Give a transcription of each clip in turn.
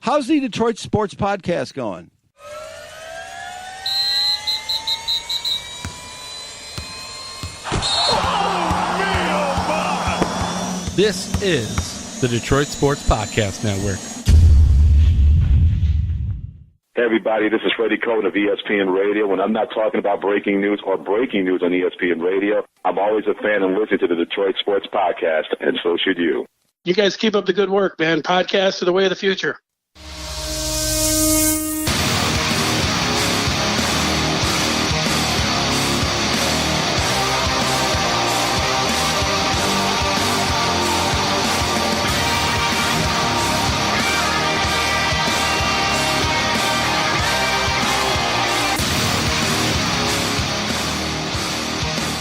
How's the Detroit Sports Podcast going? This is the Detroit Sports Podcast Network. Hey everybody, this is Freddie Cohen of ESPN Radio. When I'm not talking about breaking news or breaking news on ESPN Radio, I'm always a fan and listen to the Detroit Sports Podcast, and so should you. You guys keep up the good work, man. Podcasts are the way of the future.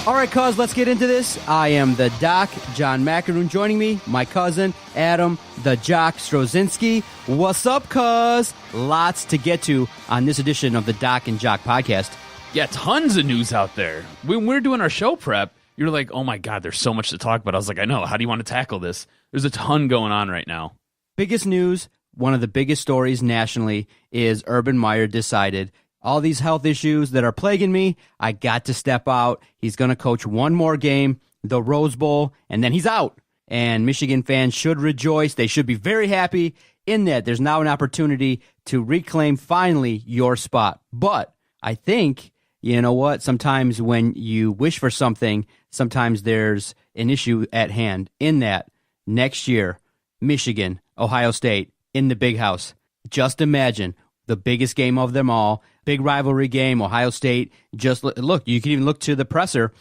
All right, cuz, let's get into this. I am the Doc, John McEnroe. Joining me, my cousin, Adam, the Jock Strozinski. What's up, cuz? Lots to get to on this edition of the Doc and Jock podcast. Yeah, tons of news out there. When we're doing our show prep, you're like, oh my God, there's so much to talk about. I was like, I know. How do you want to tackle this? There's a ton going on right now. Biggest news, one of the biggest stories nationally is Urban Meyer decided all these health issues that are plaguing me, I got to step out. He's going to coach one more game, the Rose Bowl, and then he's out. And Michigan fans should rejoice. They should be very happy in that there's now an opportunity to reclaim finally your spot. But I think, you know what, sometimes when you wish for something, sometimes there's an issue at hand. In that, next year, Michigan, Ohio State, in the big house. Just imagine the biggest game of them all. Big rivalry game, Ohio State. Just look, you can even look to the presser.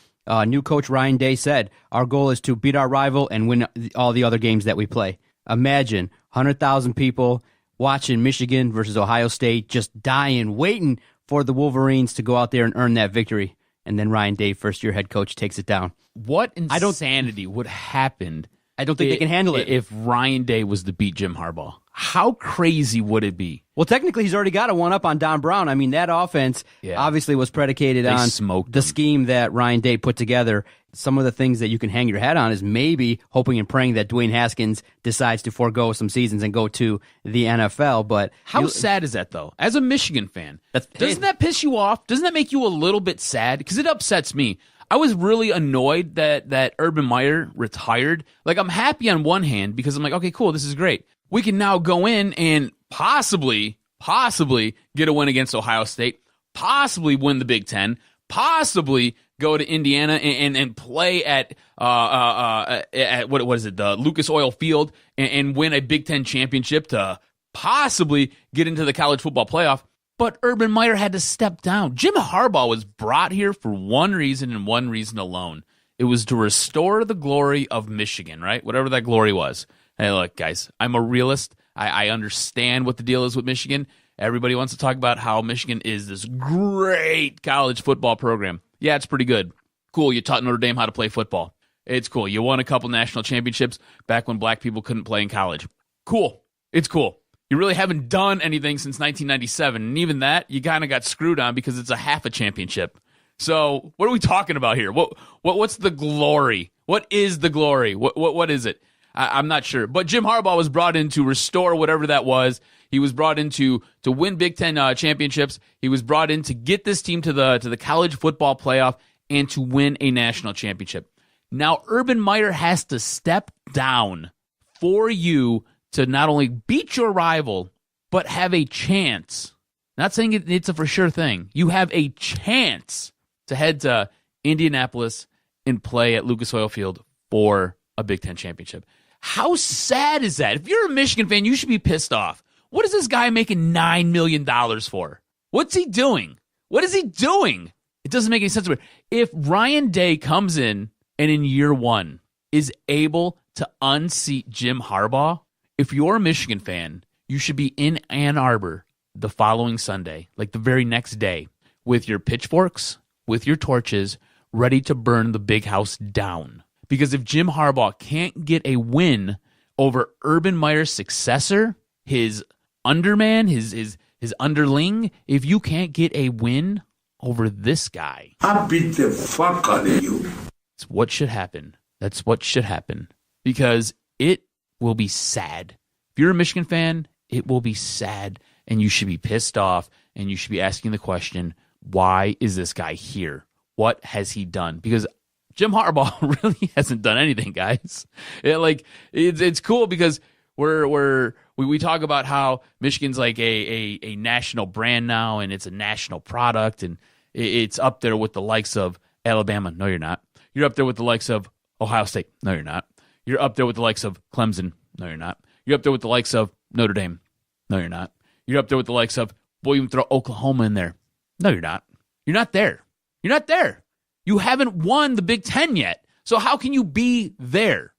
New coach Ryan Day said, our goal is to beat our rival and win all the other games that we play. Imagine 100,000 people watching Michigan versus Ohio State, just dying, waiting for the Wolverines to go out there and earn that victory. And then Ryan Day, first-year head coach, takes it down. What insanity would happen? I don't think they can handle it. If Ryan Day was to beat Jim Harbaugh. How crazy would it be? Well, technically, he's already got a one-up on Don Brown. I mean, that offense obviously was predicated on the scheme that Ryan Day put together. Some of the things that you can hang your hat on is maybe hoping and praying that Dwayne Haskins decides to forego some seasons and go to the NFL. But how sad is that, though? As a Michigan fan, doesn't that piss you off? Doesn't that make you a little bit sad? Because it upsets me. I was really annoyed that Urban Meyer retired. Like, I'm happy on one hand because I'm like, okay, cool, this is great. We can now go in and possibly get a win against Ohio State, possibly win the Big Ten, possibly go to Indiana and play at what is it, the Lucas Oil Field, and win a Big Ten championship to possibly get into the college football playoff. But Urban Meyer had to step down. Jim Harbaugh was brought here for one reason and one reason alone. It was to restore the glory of Michigan, right? Whatever that glory was. Hey, look, guys, I'm a realist. I understand what the deal is with Michigan. Everybody wants to talk about how Michigan is this great college football program. Yeah, it's pretty good. Cool, you taught Notre Dame how to play football. It's cool. You won a couple national championships back when black people couldn't play in college. Cool. It's cool. You really haven't done anything since 1997, and even that, you kind of got screwed on because it's a half a championship. So what are we talking about here? What's the glory? What is the glory? What is it? I'm not sure. But Jim Harbaugh was brought in to restore whatever that was. He was brought in to win Big Ten championships. He was brought in to get this team to the college football playoff and to win a national championship. Now, Urban Meyer has to step down for you to not only beat your rival, but have a chance. Not saying it's a for sure thing. You have a chance to head to Indianapolis and play at Lucas Oil Field for a Big Ten championship. How sad is that? If you're a Michigan fan, you should be pissed off. What is this guy making $9 million for? What's he doing? What is he doing? It doesn't make any sense to me. If Ryan Day comes in and in year one is able to unseat Jim Harbaugh, if you're a Michigan fan, you should be in Ann Arbor the following Sunday, like the very next day, with your pitchforks, with your torches, ready to burn the big house down. Because if Jim Harbaugh can't get a win over Urban Meyer's successor, his underman, his underling, if you can't get a win over this guy, I beat the fuck out of you. That's what should happen. That's what should happen. Because it will be sad. If you're a Michigan fan it will be sad, and you should be pissed off, and you should be asking the question, why is this guy here? What has he done? Because Jim Harbaugh really hasn't done anything, guys. It's cool because we talk about how Michigan's like a national brand now, and it's a national product, and it's up there with the likes of Alabama. No, you're not. You're up there with the likes of Ohio State. No, you're not. You're up there with the likes of Clemson. No, you're not. You're up there with the likes of Notre Dame. No, you're not. You're up there with the likes of, boy, you can throw Oklahoma in there. No, you're not. You're not there. You're not there. You haven't won the Big Ten yet. So how can you be there?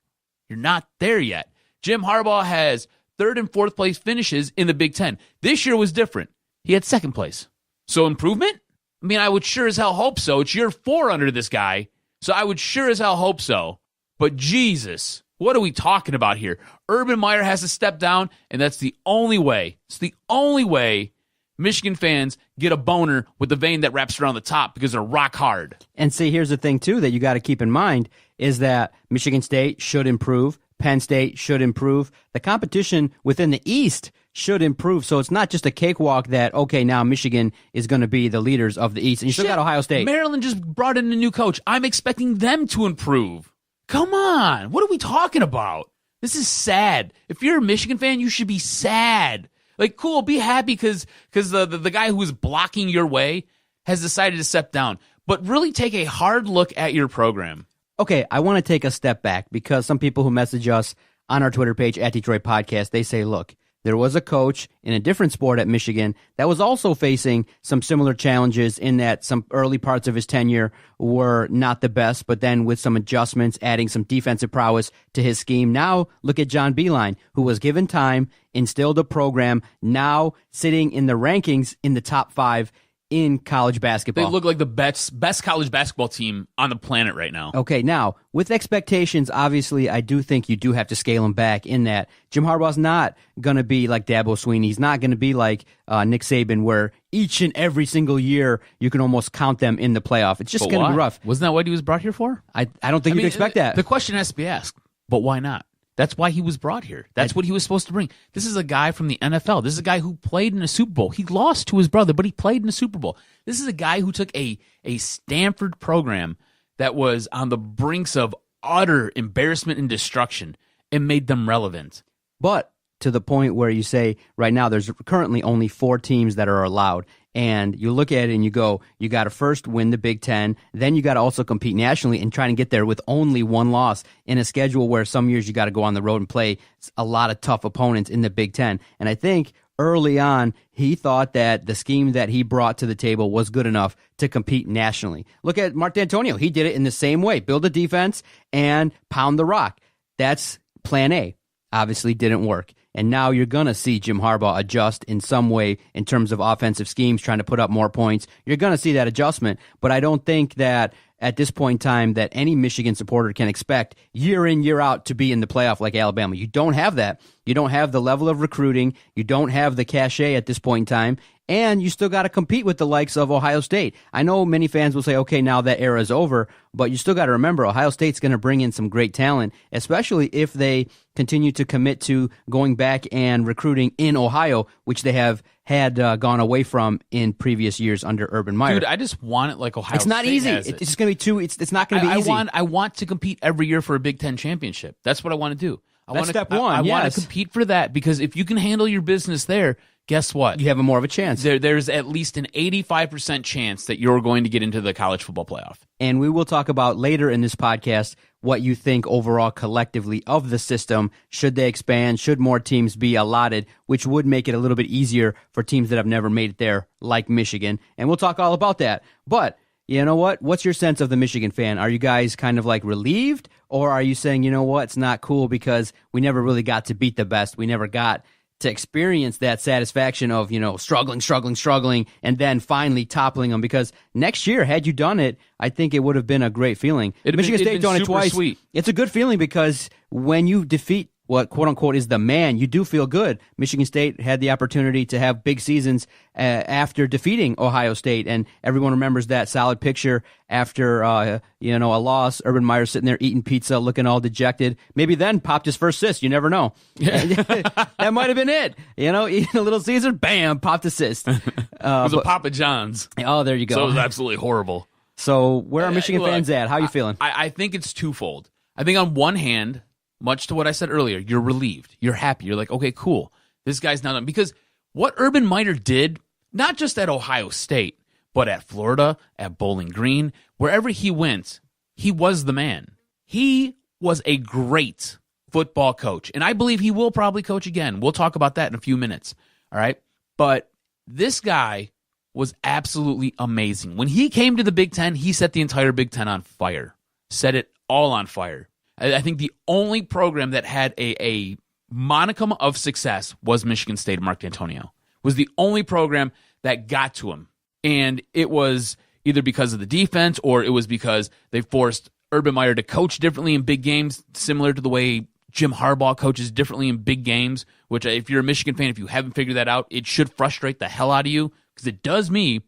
You're not there yet. Jim Harbaugh has third and fourth place finishes in the Big Ten. This year was different. He had second place. So improvement? I mean, I would sure as hell hope so. It's year 4 under this guy. So I would sure as hell hope so. But Jesus, what are we talking about here? Urban Meyer has to step down, and that's the only way. It's the only way Michigan fans get a boner with the vein that wraps around the top because they're rock hard. And see, here's the thing, too, that you got to keep in mind is that Michigan State should improve. Penn State should improve. The competition within the East should improve. So it's not just a cakewalk that, okay, now Michigan is going to be the leaders of the East. And you still got Ohio State. Maryland just brought in a new coach. I'm expecting them to improve. Come on. What are we talking about? This is sad. If you're a Michigan fan, you should be sad. Like, cool, be happy because the guy who is blocking your way has decided to step down. But really take a hard look at your program. Okay, I want to take a step back because some people who message us on our Twitter page at Detroit Podcast, they say, look, there was a coach in a different sport at Michigan that was also facing some similar challenges in that some early parts of his tenure were not the best, but then with some adjustments, adding some defensive prowess to his scheme. Now look at John Beilein, who was given time, instilled a program, now sitting in the rankings in the top 5 in college basketball. They look like the best college basketball team on the planet right now. Okay, now, with expectations, obviously, I do think you do have to scale them back in that Jim Harbaugh's not going to be like Dabo Swinney. He's not going to be like Nick Saban, where each and every single year you can almost count them in the playoff. It's just going to be rough. Wasn't that what he was brought here for? I don't think you'd expect that. The question has to be asked, but why not? That's why he was brought here. That's what he was supposed to bring. This is a guy from the NFL. This is a guy who played in a Super Bowl. He lost to his brother, but he played in a Super Bowl. This is a guy who took a Stanford program that was on the brinks of utter embarrassment and destruction and made them relevant. But to the point where you say right now there's currently only 4 teams that are allowed. And you look at it and you go, you got to first win the Big Ten, then you got to also compete nationally and try and get there with only 1 loss in a schedule where some years you got to go on the road and play a lot of tough opponents in the Big Ten. And I think early on, he thought that the scheme that he brought to the table was good enough to compete nationally. Look at Mark D'Antonio. He did it in the same way. Build a defense and pound the rock. That's plan A. Obviously didn't work. And now you're going to see Jim Harbaugh adjust in some way in terms of offensive schemes, trying to put up more points. You're going to see that adjustment. But I don't think that at this point in time that any Michigan supporter can expect year in, year out to be in the playoff like Alabama. You don't have that. You don't have the level of recruiting. You don't have the cachet at this point in time. And you still got to compete with the likes of Ohio State. I know many fans will say, okay, now that era is over, but you still got to remember Ohio State's going to bring in some great talent, especially if they continue to commit to going back and recruiting in Ohio, which they have had gone away from in previous years under Urban Meyer. Dude, I just want it like Ohio State. It's not easy. It's just going to be too. It's not going to be easy. I want to compete every year for a Big Ten championship. That's what I want to do. That's step one. I want to compete for that because if you can handle your business there, guess what? You have more of a chance. There's at least an 85% chance that you're going to get into the college football playoff. And we will talk about later in this podcast what you think overall collectively of the system. Should they expand? Should more teams be allotted? Which would make it a little bit easier for teams that have never made it there, like Michigan. And we'll talk all about that. But you know what? What's your sense of the Michigan fan? Are you guys kind of like relieved? Or are you saying, you know what, it's not cool because we never really got to beat the best. We never got to experience that satisfaction of, struggling, and then finally toppling them. Because next year, had you done it, I think it would have been a great feeling. Michigan State done it twice. Sweet. It's a good feeling because when you defeat what quote unquote is the man, you do feel good. Michigan State had the opportunity to have big seasons after defeating Ohio State, and everyone remembers that solid picture after a loss. Urban Meyer sitting there eating pizza, looking all dejected. Maybe then popped his first cyst. You never know. That might have been it. Eating a Little Caesar, bam, popped a cyst. It was a Papa John's. Oh, there you go. So it was absolutely horrible. So where are Michigan fans at? How are you feeling? I think it's twofold. I think on one hand, much to what I said earlier, you're relieved. You're happy. You're like, okay, cool. This guy's not done. Because what Urban Meyer did, not just at Ohio State, but at Florida, at Bowling Green, wherever he went, he was the man. He was a great football coach. And I believe he will probably coach again. We'll talk about that in a few minutes. All right. But this guy was absolutely amazing. When he came to the Big Ten, he set the entire Big Ten on fire. Set it all on fire. I think the only program that had a monicum of success was Michigan State. Mark D'Antonio was the only program that got to him. And it was either because of the defense or it was because they forced Urban Meyer to coach differently in big games, similar to the way Jim Harbaugh coaches differently in big games, which if you're a Michigan fan, if you haven't figured that out, it should frustrate the hell out of you because it does me.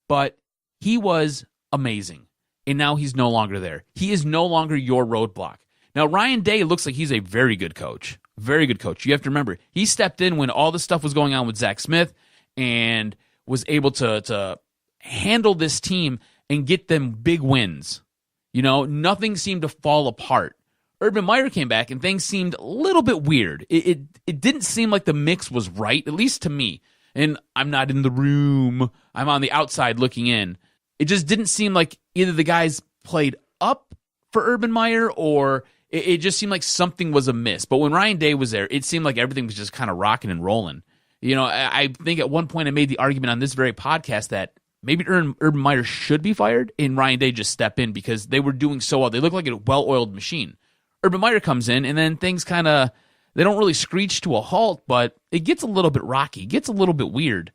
But he was amazing. And now he's no longer there. He is no longer your roadblock. Now, Ryan Day looks like he's a very good coach. Very good coach. You have to remember, he stepped in when all the stuff was going on with Zach Smith and was able to handle this team and get them big wins. Nothing seemed to fall apart. Urban Meyer came back and things seemed a little bit weird. It didn't seem like the mix was right, at least to me. And I'm not in the room. I'm on the outside looking in. It just didn't seem like either the guys played up for Urban Meyer or it just seemed like something was amiss. But when Ryan Day was there, it seemed like everything was just kind of rocking and rolling. I think at one point I made the argument on this very podcast that maybe Urban Meyer should be fired and Ryan Day just step in because they were doing so well. They look like a well-oiled machine. Urban Meyer comes in and then things kind of, they don't really screech to a halt, but it gets a little bit rocky, gets a little bit weird.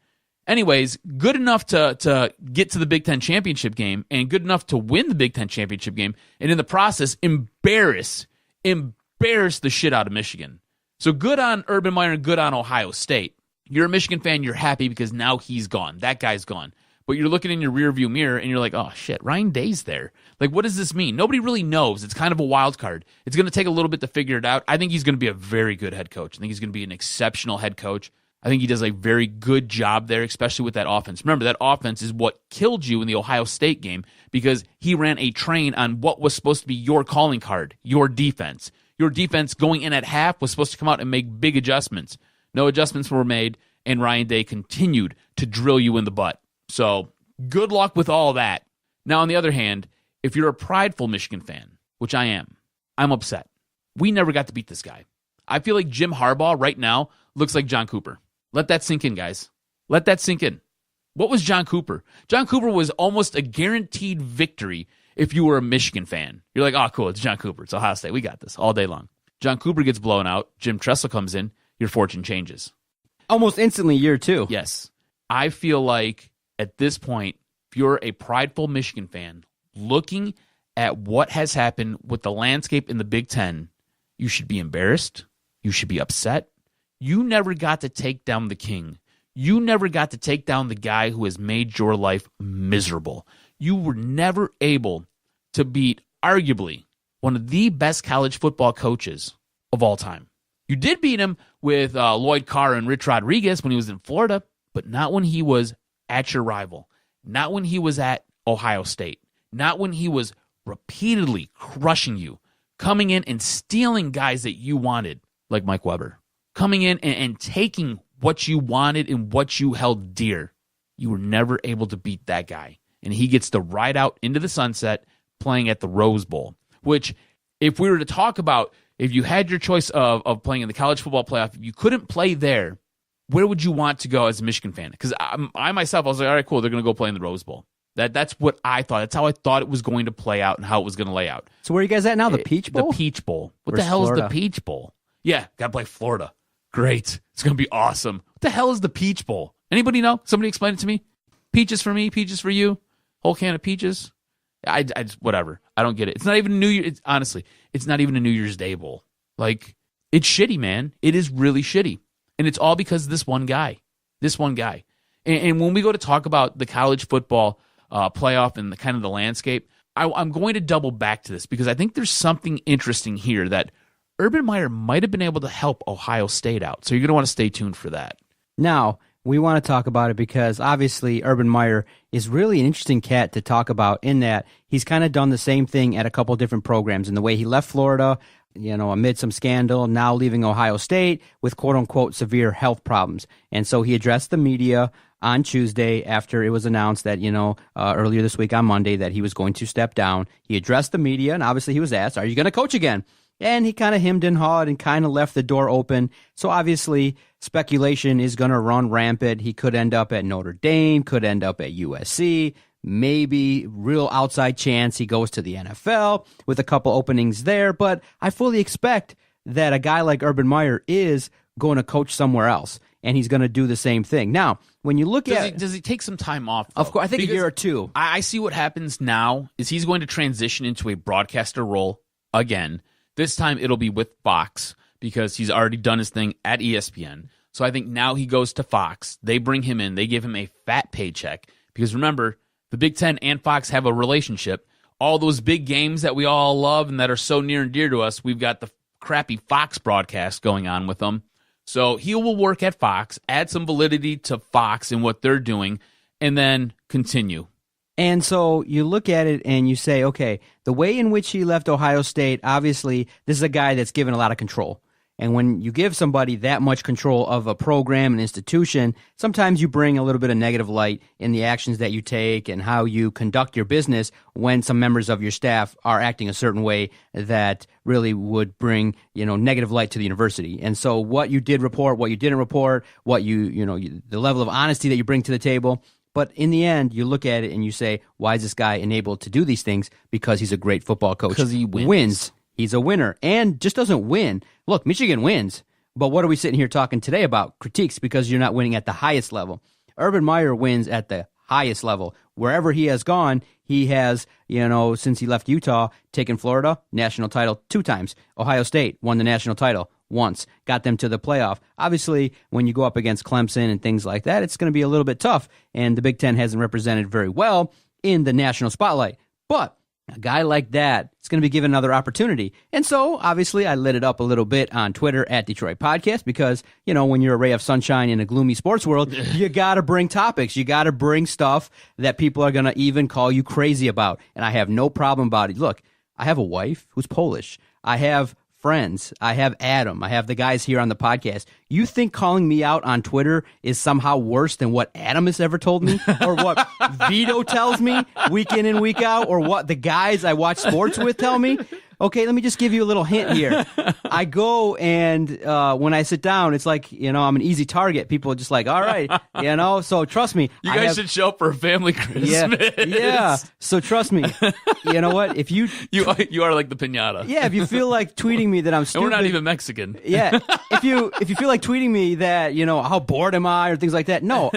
Anyways, good enough to get to the Big Ten championship game and good enough to win the Big Ten championship game and in the process embarrass the shit out of Michigan. So good on Urban Meyer and good on Ohio State. You're a Michigan fan, you're happy because now he's gone. That guy's gone. But you're looking in your rearview mirror and you're like, oh shit, Ryan Day's there. Like, what does this mean? Nobody really knows. It's kind of a wild card. It's going to take a little bit to figure it out. I think he's going to be a very good head coach. I think he's going to be an exceptional head coach. I think he does a very good job there, especially with that offense. Remember, that offense is what killed you in the Ohio State game because he ran a train on what was supposed to be your calling card, your defense. Your defense going in at half was supposed to come out and make big adjustments. No adjustments were made, and Ryan Day continued to drill you in the butt. So good luck with all that. Now, on the other hand, if you're a prideful Michigan fan, which I am, I'm upset. We never got to beat this guy. I feel like Jim Harbaugh right now looks like John Cooper. Let that sink in, guys. Let that sink in. What was John Cooper? John Cooper was almost a guaranteed victory if you were a Michigan fan. You're like, oh, cool, it's John Cooper. It's Ohio State. We got this all day long. John Cooper gets blown out. Jim Tressel comes in. Your fortune changes. Almost instantly, year two. Yes. I feel like at this point, if you're a prideful Michigan fan, looking at what has happened with the landscape in the Big Ten, you should be embarrassed. You should be upset. You never got to take down the king. You never got to take down the guy who has made your life miserable. You were never able to beat, arguably, one of the best college football coaches of all time. You did beat him with Lloyd Carr and Rich Rodriguez when he was in Florida, but not when he was at your rival. Not when he was at Ohio State. Not when he was repeatedly crushing you, coming in and stealing guys that you wanted, like Mike Weber. Coming in and taking what you wanted and what you held dear. You were never able to beat that guy. And he gets to ride out into the sunset playing at the Rose Bowl, which if we were to talk about, if you had your choice of playing in the college football playoff, if you couldn't play there, where would you want to go as a Michigan fan? Because I myself, I was like, all right, cool, they're going to go play in the Rose Bowl. That's what I thought. That's how I thought it was going to play out and how it was going to lay out. So where are you guys at now? The Peach Bowl? The Peach Bowl. What Where's the hell Florida? is the Peach Bowl? Yeah, got to play Florida. Great. It's going to be awesome. What the hell is the Peach Bowl? Anybody know? Somebody explain it to me. Peaches for me, peaches for you. Whole can of peaches. I just, whatever. I don't get it. It's not even New Year. Honestly, it's not even a New Year's Day bowl. Like, It's shitty, man. It is really shitty. And it's all because of this one guy. And when we go to talk about the college football playoff and the kind of the landscape, I'm going to double back to this because I think there's something interesting here that Urban Meyer might have been able to help Ohio State out. So you're going to want to stay tuned for that. Now, we want to talk about it because obviously Urban Meyer is really an interesting cat to talk about in that he's kind of done the same thing at a couple different programs. In the way he left Florida, amid some scandal, now leaving Ohio State with quote-unquote severe health problems. And so he addressed the media on Tuesday after it was announced that, earlier this week on Monday that he was going to step down. He addressed the media, and obviously he was asked, are you going to coach again? And he kind of hemmed and hawed and kind of left the door open. So obviously speculation is going to run rampant. He could end up at Notre Dame, could end up at USC, maybe real outside chance he goes to the NFL with a couple openings there. But I fully expect that a guy like Urban Meyer is going to coach somewhere else, and he's going to do the same thing. Now, when you look does he take some time off, though? Of course, I think because a year or two. I see what happens now is he's going to transition into a broadcaster role again. This time it'll be with Fox because he's already done his thing at ESPN. So I think now he goes to Fox. They bring him in. They give him a fat paycheck because remember, the Big Ten and Fox have a relationship. All those big games that we all love and that are so near and dear to us, we've got the crappy Fox broadcast going on with them. So he will work at Fox, add some validity to Fox and what they're doing, and then continue. And so you look at it and you say, okay, the way in which he left Ohio State, obviously, this is a guy that's given a lot of control. And when you give somebody that much control of a program, an institution, sometimes you bring a little bit of negative light in the actions that you take and how you conduct your business when some members of your staff are acting a certain way that really would bring, negative light to the university. And so what you did report, what you didn't report, what the level of honesty that you bring to the table. But in the end, you look at it and you say, why is this guy enabled to do these things? Because he's a great football coach. Because he wins. He's a winner and just doesn't win. Look, Michigan wins. But what are we sitting here talking today about? Critiques because you're not winning at the highest level. Urban Meyer wins at the highest level. Wherever he has gone, he has, since he left Utah, taken Florida, national title 2 times. Ohio State won the national title once, got them to the playoff. Obviously, when you go up against Clemson and things like that, it's going to be a little bit tough, and the Big Ten hasn't represented very well in the national spotlight. But a guy like that is going to be given another opportunity. And so, obviously, I lit it up a little bit on Twitter at Detroit Podcast because, when you're a ray of sunshine in a gloomy sports world, you got to bring topics. You got to bring stuff that people are going to even call you crazy about. And I have no problem about it. Look, I have a wife who's Polish. I have friends. I have Adam. I have the guys here on the podcast. You think calling me out on Twitter is somehow worse than what Adam has ever told me or what Vito tells me week in and week out or what the guys I watch sports with tell me? Okay, let me just give you a little hint here. I go and when I sit down, it's like, I'm an easy target. People are just like, all right, so trust me. You guys should show up for a family Christmas. Yeah. So trust me. You know what? If you are like the piñata. Yeah, if you feel like tweeting me that I'm stupid. And we're not even Mexican. Yeah. If you feel like tweeting me that, how bored am I or things like that. No.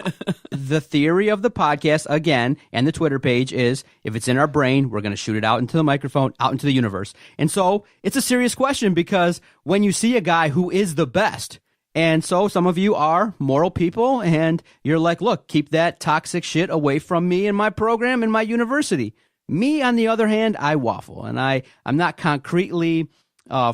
The theory of the podcast, again, and the Twitter page is if it's in our brain, we're going to shoot it out into the microphone, out into the universe. And so it's a serious question because when you see a guy who is the best, and so some of you are moral people and you're like, look, keep that toxic shit away from me and my program and my university. Me, on the other hand, I waffle and I'm not concretely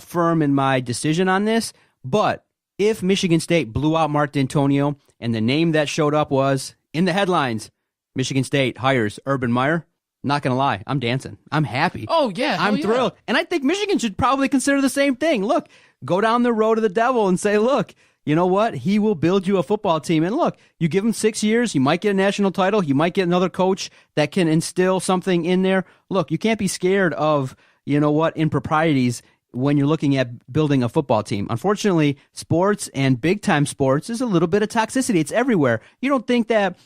firm in my decision on this. But if Michigan State blew out Mark D'Antonio and the name that showed up was in the headlines, Michigan State hires Urban Meyer, not going to lie, I'm dancing. I'm happy. Oh, yeah. I'm thrilled. And I think Michigan should probably consider the same thing. Look, go down the road of the devil and say, look, you know what? He will build you a football team. And look, you give him 6 years, you might get a national title. You might get another coach that can instill something in there. Look, you can't be scared of, improprieties when you're looking at building a football team. Unfortunately, sports and big-time sports is a little bit of toxicity. It's everywhere. You don't think that,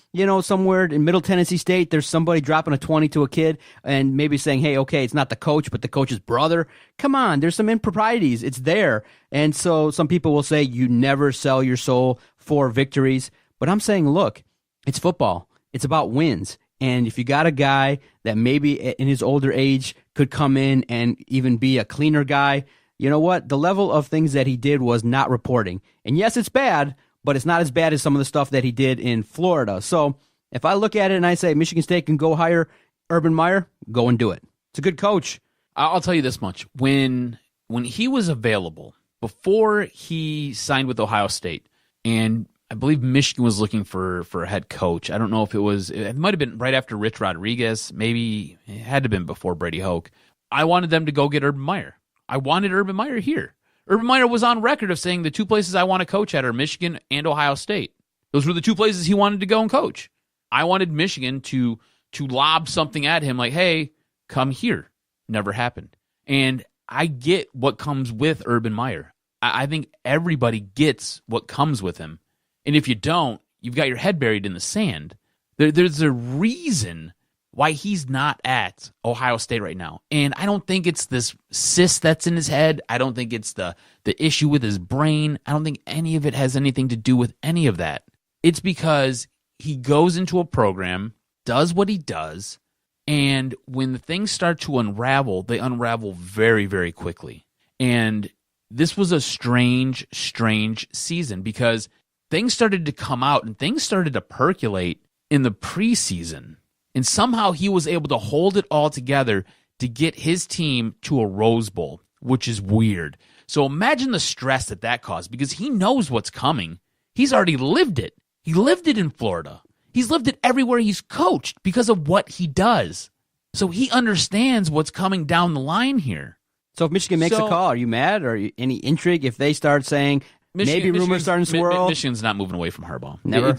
somewhere in Middle Tennessee State, there's somebody dropping a 20 to a kid and maybe saying, hey, okay, it's not the coach, but the coach's brother. Come on, there's some improprieties. It's there. And so some people will say you never sell your soul for victories. But I'm saying, look, it's football. It's about wins. And if you got a guy that maybe in his older age could come in and even be a cleaner guy, you know what? The level of things that he did was not reporting. And yes, it's bad, but it's not as bad as some of the stuff that he did in Florida. So if I look at it and I say Michigan State can go hire Urban Meyer, go and do it. It's a good coach. I'll tell you this much. When he was available, before he signed with Ohio State, and I believe Michigan was looking for a head coach. I don't know if it might have been right after Rich Rodriguez. Maybe it had to have been before Brady Hoke. I wanted them to go get Urban Meyer. I wanted Urban Meyer here. Urban Meyer was on record of saying the two places I want to coach at are Michigan and Ohio State. Those were the two places he wanted to go and coach. I wanted Michigan to lob something at him like, hey, come here. Never happened. And I get what comes with Urban Meyer. I think everybody gets what comes with him. And if you don't, you've got your head buried in the sand. There's a reason why he's not at Ohio State right now. And I don't think it's this cyst that's in his head. I don't think it's the issue with his brain. I don't think any of it has anything to do with any of that. It's because he goes into a program, does what he does, and when the things start to unravel, they unravel very, very quickly. And this was a strange, strange season because things started to come out and things started to percolate in the preseason. And somehow he was able to hold it all together to get his team to a Rose Bowl, which is weird. So imagine the stress that caused because he knows what's coming. He's already lived it. He lived it in Florida. He's lived it everywhere he's coached because of what he does. So he understands what's coming down the line here. So if Michigan makes a call, are you mad or any intrigue if they start saying maybe rumors starting to swirl? Michigan's not moving away from Harbaugh. Never.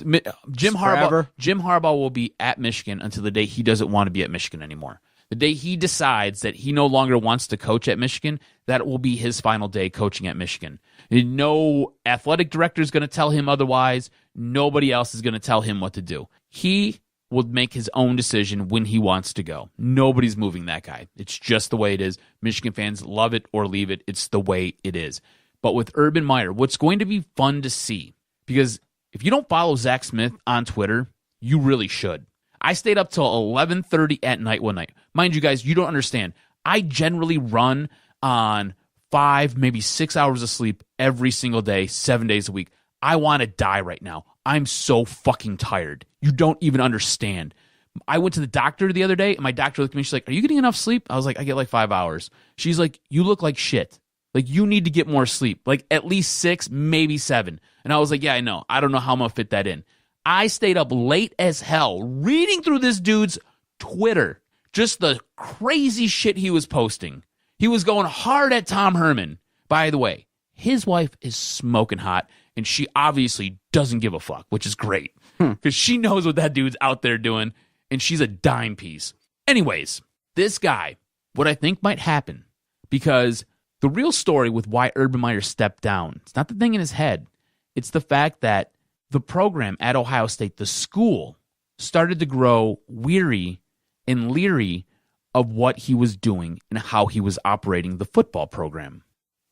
Jim Harbaugh will be at Michigan until the day he doesn't want to be at Michigan anymore. The day he decides that he no longer wants to coach at Michigan, that will be his final day coaching at Michigan. No athletic director is going to tell him otherwise. Nobody else is going to tell him what to do. He will make his own decision when he wants to go. Nobody's moving that guy. It's just the way it is. Michigan fans love it or leave it. It's the way it is. But with Urban Meyer, what's going to be fun to see, because if you don't follow Zach Smith on Twitter, you really should. I stayed up till 11:30 at night one night. Mind you guys, you don't understand. I generally run on 5, maybe 6 hours of sleep every single day, 7 days a week. I want to die right now. I'm so fucking tired. You don't even understand. I went to the doctor the other day, and my doctor looked at me. She's like, are you getting enough sleep? I was like, I get like 5 hours. She's like, you look like shit. Like, you need to get more sleep. Like, at least 6, maybe 7. And I was like, yeah, I know. I don't know how I'm going to fit that in. I stayed up late as hell reading through this dude's Twitter. Just the crazy shit he was posting. He was going hard at Tom Herman. By the way, his wife is smoking hot, and she obviously doesn't give a fuck, which is great. Because she knows what that dude's out there doing, and she's a dime piece. Anyways, this guy, what I think might happen, because the real story with why Urban Meyer stepped down, it's not the thing in his head. It's the fact that the program at Ohio State, the school, started to grow weary and leery of what he was doing and how he was operating the football program.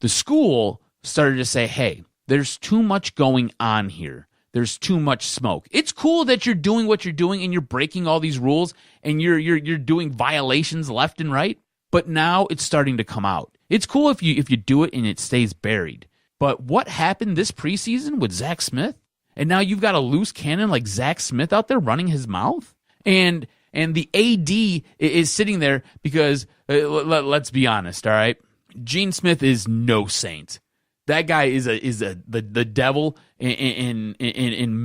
The school started to say, hey, there's too much going on here. There's too much smoke. It's cool that you're doing what you're doing and you're breaking all these rules and you're doing violations left and right, but now it's starting to come out. It's cool if you do it and it stays buried. But what happened this preseason with Zach Smith? And now you've got a loose cannon like Zach Smith out there running his mouth? And the AD is sitting there because, let's be honest, all right? Gene Smith is no saint. That guy is the devil in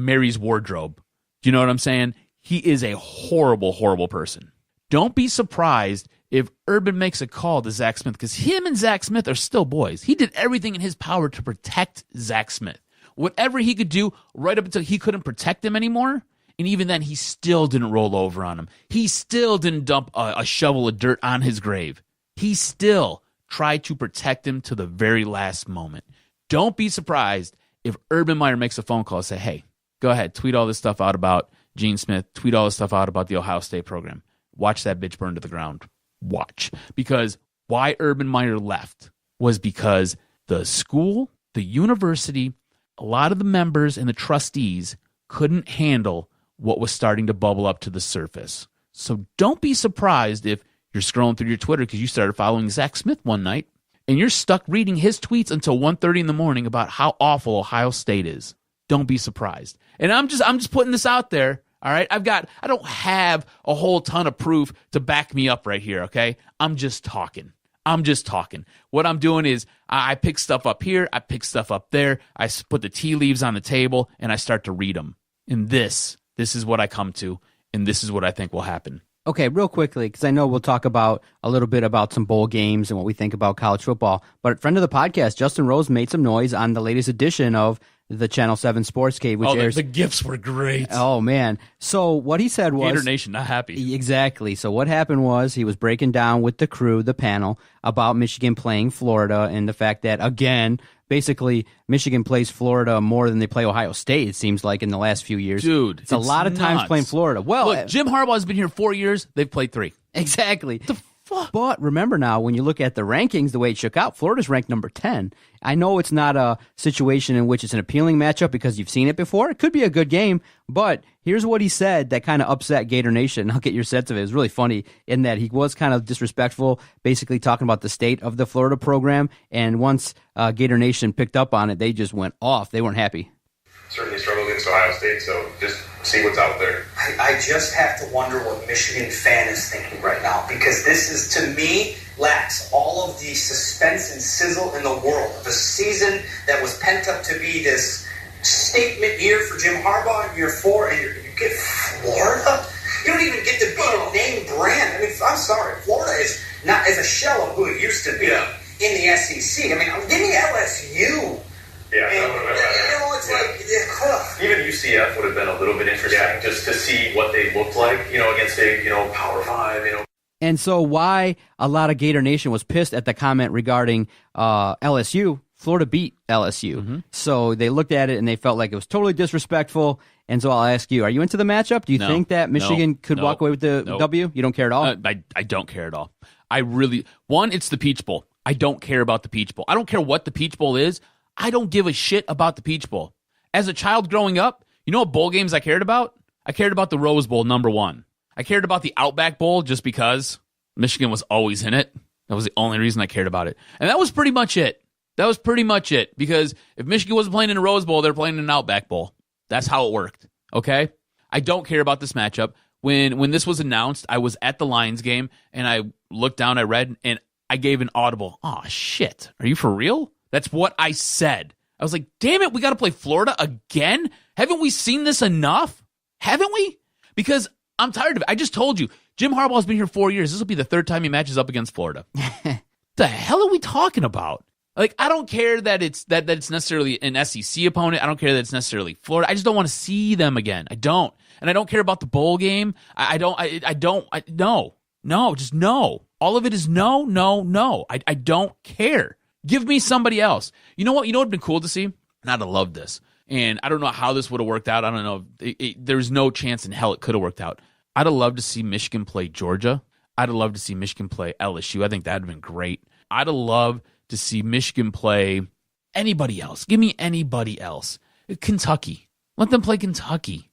Mary's wardrobe. Do you know what I'm saying? He is a horrible, horrible person. Don't be surprised if Urban makes a call to Zach Smith, because him and Zach Smith are still boys. He did everything in his power to protect Zach Smith. Whatever he could do right up until he couldn't protect him anymore, and even then he still didn't roll over on him. He still didn't dump a shovel of dirt on his grave. He still tried to protect him to the very last moment. Don't be surprised if Urban Meyer makes a phone call and say, hey, go ahead, tweet all this stuff out about Gene Smith, tweet all this stuff out about the Ohio State program. Watch that bitch burn to the ground. Watch. Because why Urban Meyer left was because the school, the university, a lot of the members and the trustees couldn't handle what was starting to bubble up to the surface. So don't be surprised if you're scrolling through your Twitter because you started following Zach Smith one night and you're stuck reading his tweets until 1:30 in the morning about how awful Ohio State is. Don't be surprised. And I'm just putting this out there. All right, I don't have a whole ton of proof to back me up right here, okay? I'm just talking. What I'm doing is I pick stuff up here, I pick stuff up there, I put the tea leaves on the table, and I start to read them. And this is what I come to, and this is what I think will happen. Okay, real quickly, because I know we'll talk about a little bit about some bowl games and what we think about college football, but friend of the podcast, Justin Rose, made some noise on the latest edition of the Channel 7 Sports Cave, which airs... the gifts were great. Oh, man. So what he said was... Gator Nation, not happy. Exactly. So what happened was he was breaking down with the crew, the panel, about Michigan playing Florida and the fact that, again, basically Michigan plays Florida more than they play Ohio State, it seems like, in the last few years. Dude, it's a lot of times playing Florida. Well, look, Jim Harbaugh has been here 4 years. They've played 3. Exactly. What the fuck? But remember now, when you look at the rankings, the way it shook out, Florida's ranked number 10. I know it's not a situation in which it's an appealing matchup because you've seen it before. It could be a good game, but here's what he said that kind of upset Gator Nation. I'll get your sense of it. It was really funny in that he was kind of disrespectful, basically talking about the state of the Florida program, and once Gator Nation picked up on it, they just went off. They weren't happy. Certainly struggled against Ohio State, so just see what's out there. I just have to wonder what Michigan fan is thinking right now, because this is, to me, lacks all of the suspense and sizzle in the world. The season that was pent up to be this statement year for Jim Harbaugh in year 4, and you get Florida? You don't even get to be a name brand. I mean, I'm sorry, Florida is not as a shell of who it used to be in the SEC. I mean, give me LSU. Yeah, it's like even UCF would have been a little bit interesting just to see what they looked like, against a Power 5, And so why a lot of Gator Nation was pissed at the comment regarding LSU, Florida beat LSU. Mm-hmm. So they looked at it and they felt like it was totally disrespectful. And so I'll ask you, are you into the matchup? Do you think that Michigan could walk away with the W? You don't care at all? I don't care at all. It's the Peach Bowl. I don't care about the Peach Bowl. I don't care what the Peach Bowl is. I don't give a shit about the Peach Bowl. As a child growing up, you know what bowl games I cared about? I cared about the Rose Bowl, number 1. I cared about the Outback Bowl just because Michigan was always in it. That was the only reason I cared about it. And that was pretty much it. Because if Michigan wasn't playing in a Rose Bowl, they're playing in an Outback Bowl. That's how it worked, okay? I don't care about this matchup. When this was announced, I was at the Lions game, and I looked down, I read, and I gave an audible, oh, shit, are you for real? That's what I said. I was like, damn it, we got to play Florida again? Haven't we seen this enough? Haven't we? Because I'm tired of it. I just told you, Jim Harbaugh's been here 4 years. This will be the 3rd time he matches up against Florida. The hell are we talking about? Like, I don't care that it's necessarily an SEC opponent. I don't care that it's necessarily Florida. I just don't want to see them again. I don't. And I don't care about the bowl game. No. Just no. All of it is no. I don't care. Give me somebody else. You know what? You know what would have been cool to see? And I'd have loved this. And I don't know how this would have worked out. I don't know. There's no chance in hell it could have worked out. I'd have loved to see Michigan play Georgia. I'd have loved to see Michigan play LSU. I think that would have been great. I'd have loved to see Michigan play anybody else. Give me anybody else. Kentucky. Let them play Kentucky.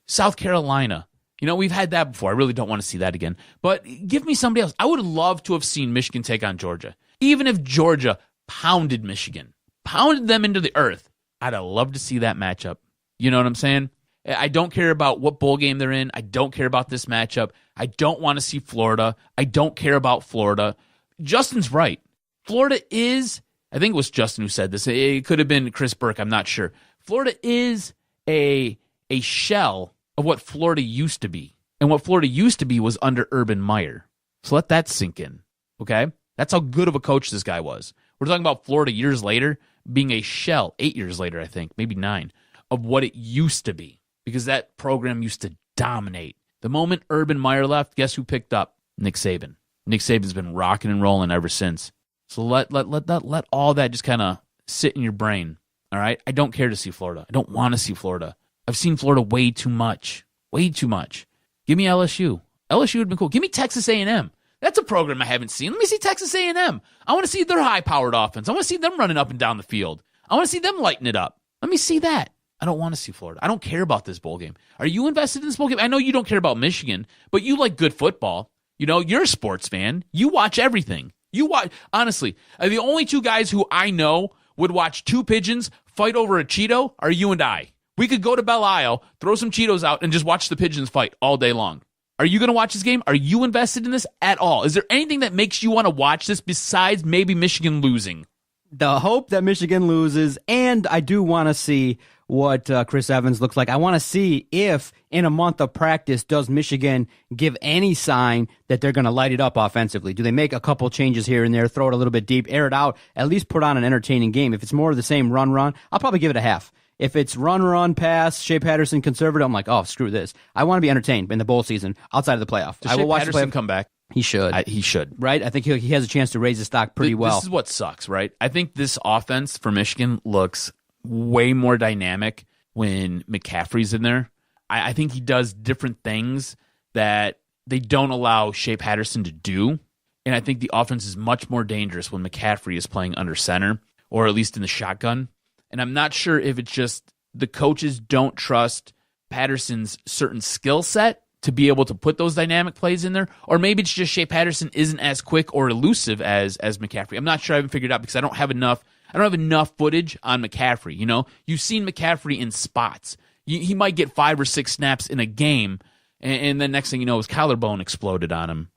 South Carolina. We've had that before. I really don't want to see that again. But give me somebody else. I would love to have seen Michigan take on Georgia. Even if Georgia pounded Michigan, pounded them into the earth, I'd have loved to see that matchup. You know what I'm saying? I don't care about what bowl game they're in. I don't care about this matchup. I don't want to see Florida. I don't care about Florida. Justin's right. Florida is, I think it was Justin who said this. It could have been Chris Burke. I'm not sure. Florida is a shell of what Florida used to be. And what Florida used to be was under Urban Meyer. So let that sink in, okay? That's how good of a coach this guy was. We're talking about Florida years later being a shell, 8 years later, I think, maybe 9, of what it used to be, because that program used to dominate. The moment Urban Meyer left, guess who picked up? Nick Saban. Nick Saban's been rocking and rolling ever since. So let all that just kind of sit in your brain, all right? I don't care to see Florida. I don't want to see Florida. I've seen Florida way too much. Way too much. Give me LSU. LSU would have been cool. Give me Texas A&M. That's a program I haven't seen. Let me see Texas A&M. I want to see their high-powered offense. I want to see them running up and down the field. I want to see them lighting it up. Let me see that. I don't want to see Florida. I don't care about this bowl game. Are you invested in this bowl game? I know you don't care about Michigan, but you like good football. You're a sports fan. You watch everything. You watch, honestly, the only two guys who I know would watch two pigeons fight over a Cheeto are you and I. We could go to Belle Isle, throw some Cheetos out, and just watch the pigeons fight all day long. Are you going to watch this game? Are you invested in this at all? Is there anything that makes you want to watch this besides maybe Michigan losing? The hope that Michigan loses, and I do want to see what Chris Evans looks like. I want to see if in a month of practice, does Michigan give any sign that they're going to light it up offensively? Do they make a couple changes here and there, throw it a little bit deep, air it out, at least put on an entertaining game? If it's more of the same run, I'll probably give it a half. If it's run, pass, Shea Patterson, conservative, I'm like, oh, screw this. I want to be entertained in the bowl season outside of the playoff. Does Shea Patterson come back? He should. He should. Right? I think he has a chance to raise his stock pretty well. This is what sucks, right? I think this offense for Michigan looks way more dynamic when McCaffrey's in there. I think he does different things that they don't allow Shea Patterson to do. And I think the offense is much more dangerous when McCaffrey is playing under center, or at least in the shotgun. And I'm not sure if it's just the coaches don't trust Patterson's certain skill set to be able to put those dynamic plays in there, or maybe it's just Shea Patterson isn't as quick or elusive as McCaffrey. I'm not sure. I haven't figured it out because I don't have enough footage on McCaffrey. You know, you've seen McCaffrey in spots. He might get 5 or 6 snaps in a game, and then next thing you know, his collarbone exploded on him.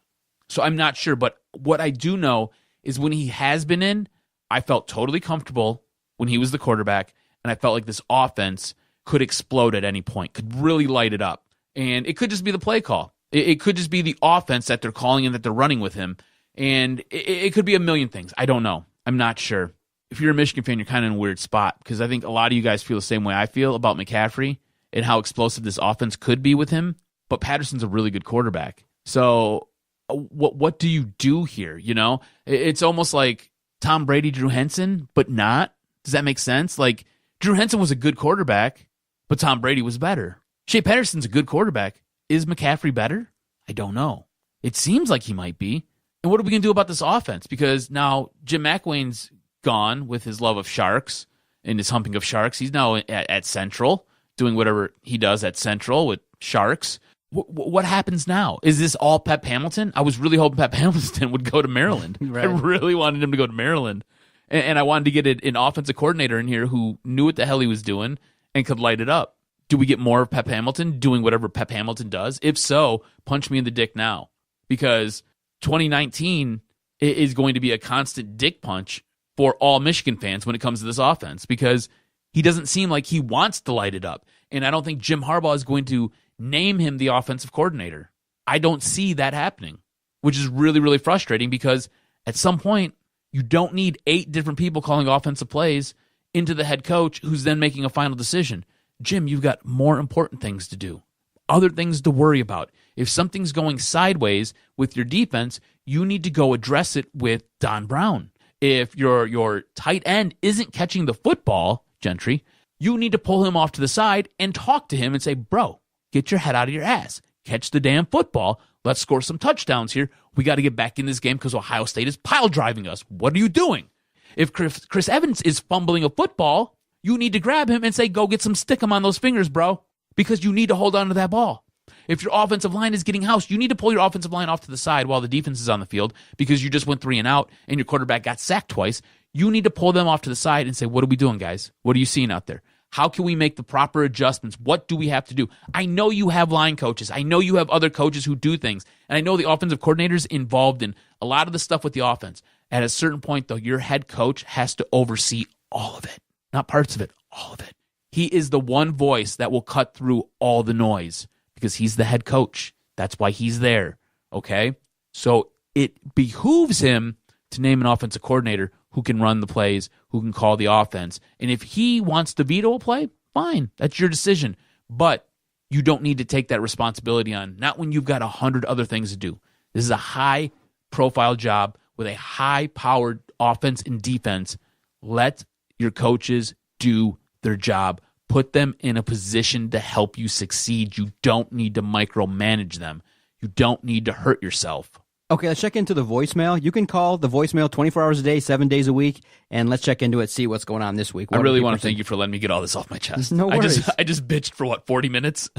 So I'm not sure, but what I do know is when he has been in, I felt totally comfortable when he was the quarterback, and I felt like this offense could explode at any point, could really light it up. And it could just be the play call. It could just be the offense that they're calling and that they're running with him. And it could be a million things. I don't know. I'm not sure. If you're a Michigan fan, you're kind of in a weird spot because I think a lot of you guys feel the same way I feel about McCaffrey and how explosive this offense could be with him. But Patterson's a really good quarterback. So what do you do here? You know, it's almost like Tom Brady, Drew Henson, but not. Does that make sense? Like, Drew Henson was a good quarterback, but Tom Brady was better. Shea Patterson's a good quarterback. Is McCaffrey better? I don't know. It seems like he might be. And what are we going to do about this offense? Because now Jim McElwain's gone with his love of sharks and his humping of sharks. He's now at Central, doing whatever he does at Central with sharks. What happens now? Is this all Pep Hamilton? I was really hoping Pep Hamilton would go to Maryland. Right. I really wanted him to go to Maryland. And I wanted to get an offensive coordinator in here who knew what the hell he was doing and could light it up. Do we get more of Pep Hamilton doing whatever Pep Hamilton does? If so, punch me in the dick now. Because 2019 is going to be a constant dick punch for all Michigan fans when it comes to this offense. Because he doesn't seem like he wants to light it up. And I don't think Jim Harbaugh is going to name him the offensive coordinator. I don't see that happening, which is really, really frustrating because at some point, you don't need 8 different people calling offensive plays into the head coach who's then making a final decision. Jim, you've got more important things to do, other things to worry about. If something's going sideways with your defense, you need to go address it with Don Brown. If your tight end isn't catching the football, Gentry, you need to pull him off to the side and talk to him and say, bro, get your head out of your ass. Catch the damn football. Let's score some touchdowns here. We got to get back in this game because Ohio State is pile driving us. What are you doing? If Chris Evans is fumbling a football, you need to grab him and say, go get some stickum on those fingers, bro, because you need to hold on to that ball. If your offensive line is getting housed, you need to pull your offensive line off to the side while the defense is on the field because you just went 3 and out and your quarterback got sacked twice. You need to pull them off to the side and say, what are we doing, guys? What are you seeing out there? How can we make the proper adjustments? What do we have to do? I know you have line coaches. I know you have other coaches who do things. And I know the offensive coordinator's involved in a lot of the stuff with the offense. At a certain point, though, your head coach has to oversee all of it. Not parts of it, all of it. He is the one voice that will cut through all the noise because he's the head coach. That's why he's there, okay? So it behooves him to name an offensive coordinator who can run the plays, who can call the offense. And if he wants to veto a play, fine. That's your decision. But you don't need to take that responsibility on, not when you've got 100 other things to do. This is a high-profile job with a high-powered offense and defense. Let your coaches do their job. Put them in a position to help you succeed. You don't need to micromanage them. You don't need to hurt yourself. Okay, let's check into the voicemail. You can call the voicemail 24 hours a day, 7 days a week, and let's check into it, see what's going on this week. I really want to thank you for letting me get all this off my chest. No worries. I just bitched for, 40 minutes?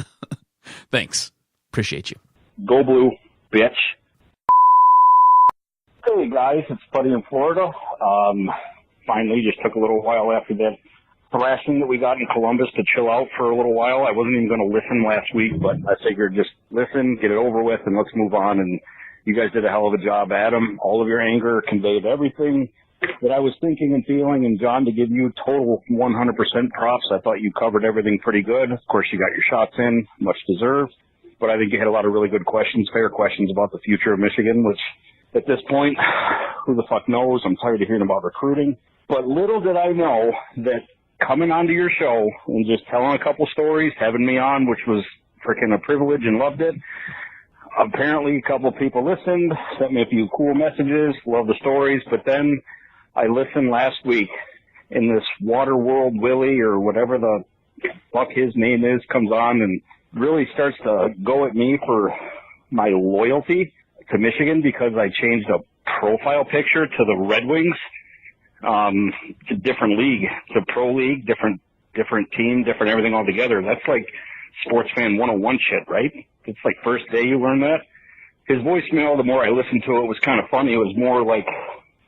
Thanks. Appreciate you. Go Blue, bitch. Hey guys, it's Buddy in Florida. Finally, just took a little while after that thrashing that we got in Columbus to chill out for a little while. I wasn't even going to listen last week, but I figured just listen, get it over with, and let's move on. And you guys did a hell of a job, Adam. All of your anger conveyed everything that I was thinking and feeling. And John, to give you total 100% props, I thought you covered everything pretty good. Of course, you got your shots in, much deserved. But I think you had a lot of really good questions, fair questions about the future of Michigan, which at this point, who the fuck knows? I'm tired of hearing about recruiting. But little did I know that coming onto your show and just telling a couple stories, having me on, which was freaking a privilege and loved it. Apparently, a couple of people listened, sent me a few cool messages, love the stories. But then I listened last week, and this Waterworld Willie or whatever the fuck his name is comes on and really starts to go at me for my loyalty to Michigan because I changed a profile picture to the Red Wings. It's a different league. It's a pro league, different team, different everything altogether. That's like sports fan 101 shit, right? It's like first day you learn that. His voicemail, the more I listened to it, was kind of funny. It was more like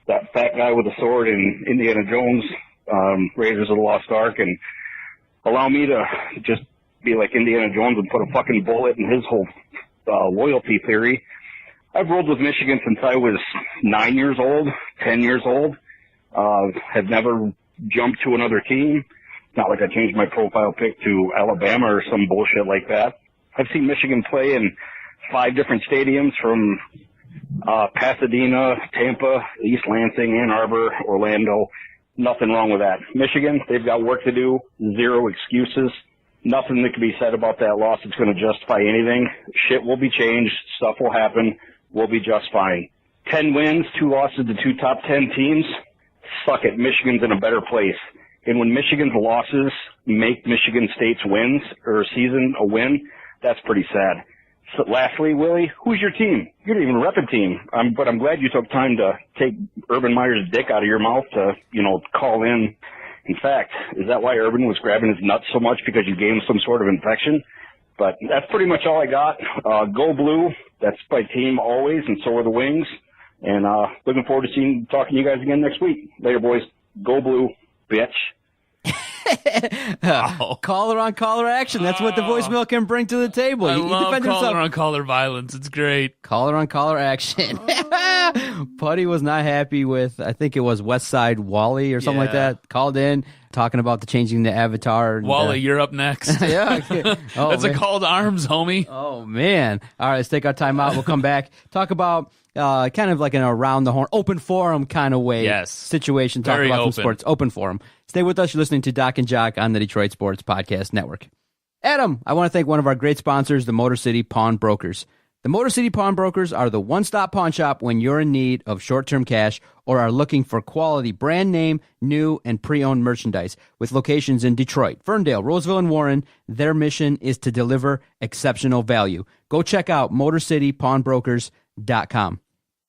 that fat guy with a sword in Indiana Jones, Raiders of the Lost Ark, and allow me to just be like Indiana Jones and put a fucking bullet in his whole loyalty theory. I've rolled with Michigan since I was 9 years old, 10 years old. Have never jumped to another team. It's not like I changed my profile pic to Alabama or some bullshit like that. I've seen Michigan play in 5 different stadiums from Pasadena, Tampa, East Lansing, Ann Arbor, Orlando. Nothing wrong with that. Michigan, they've got work to do. 0 excuses. Nothing that can be said about that loss that's going to justify anything. Shit will be changed. Stuff will happen. We'll be just fine. 10 wins, 2 losses to 2 top 10 teams. Suck it. Michigan's in a better place. And when Michigan's losses make Michigan State's wins or season a win, that's pretty sad. So lastly, Willie, who's your team? You don't even rep a team. But I'm glad you took time to take Urban Meyer's dick out of your mouth to, call in. In fact, is that why Urban was grabbing his nuts so much? Because you gave him some sort of infection? But that's pretty much all I got. Go Blue. That's my team always, and so are the Wings. And looking forward to talking to you guys again next week. Later, boys. Go Blue, bitch. Caller on caller action. That's what the voicemail can bring to the table. I love caller on caller violence. It's great. Caller on caller action. Putty was not happy with, I think it was Westside Wally or something like that. Called in talking about changing the avatar. And, Wally, you're up next. Yeah. Oh, that's a call to arms, homie. Oh, man. All right, let's take our time out. We'll come back. Talk about kind of like an around the horn, open forum kind of way situation. Talk about some sports. Open forum. Stay with us. You're listening to Doc and Jock on the Detroit Sports Podcast Network. Adam, I want to thank one of our great sponsors, the Motor City Pawn Brokers. The Motor City Pawn Brokers are the one-stop pawn shop when you're in need of short-term cash or are looking for quality brand name, new, and pre-owned merchandise. With locations in Detroit, Ferndale, Roseville, and Warren, their mission is to deliver exceptional value. Go check out MotorCityPawnBrokers.com.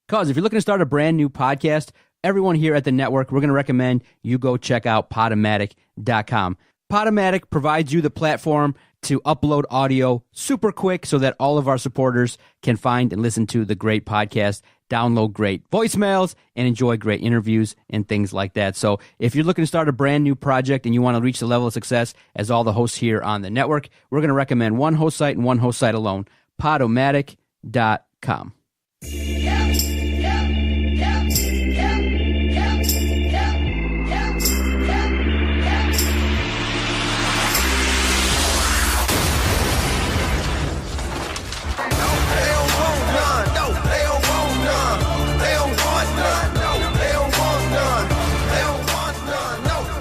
Because if you're looking to start a brand new podcast, everyone here at the network, we're going to recommend you go check out Podomatic.com. Podomatic provides you the platform to upload audio super quick so that all of our supporters can find and listen to the great podcast, download great voicemails, and enjoy great interviews and things like that. So if you're looking to start a brand new project and you want to reach the level of success as all the hosts here on the network, we're going to recommend one host site and one host site alone, Podomatic.com.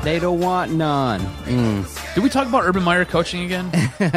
They don't want none. Did we talk about Urban Meyer coaching again?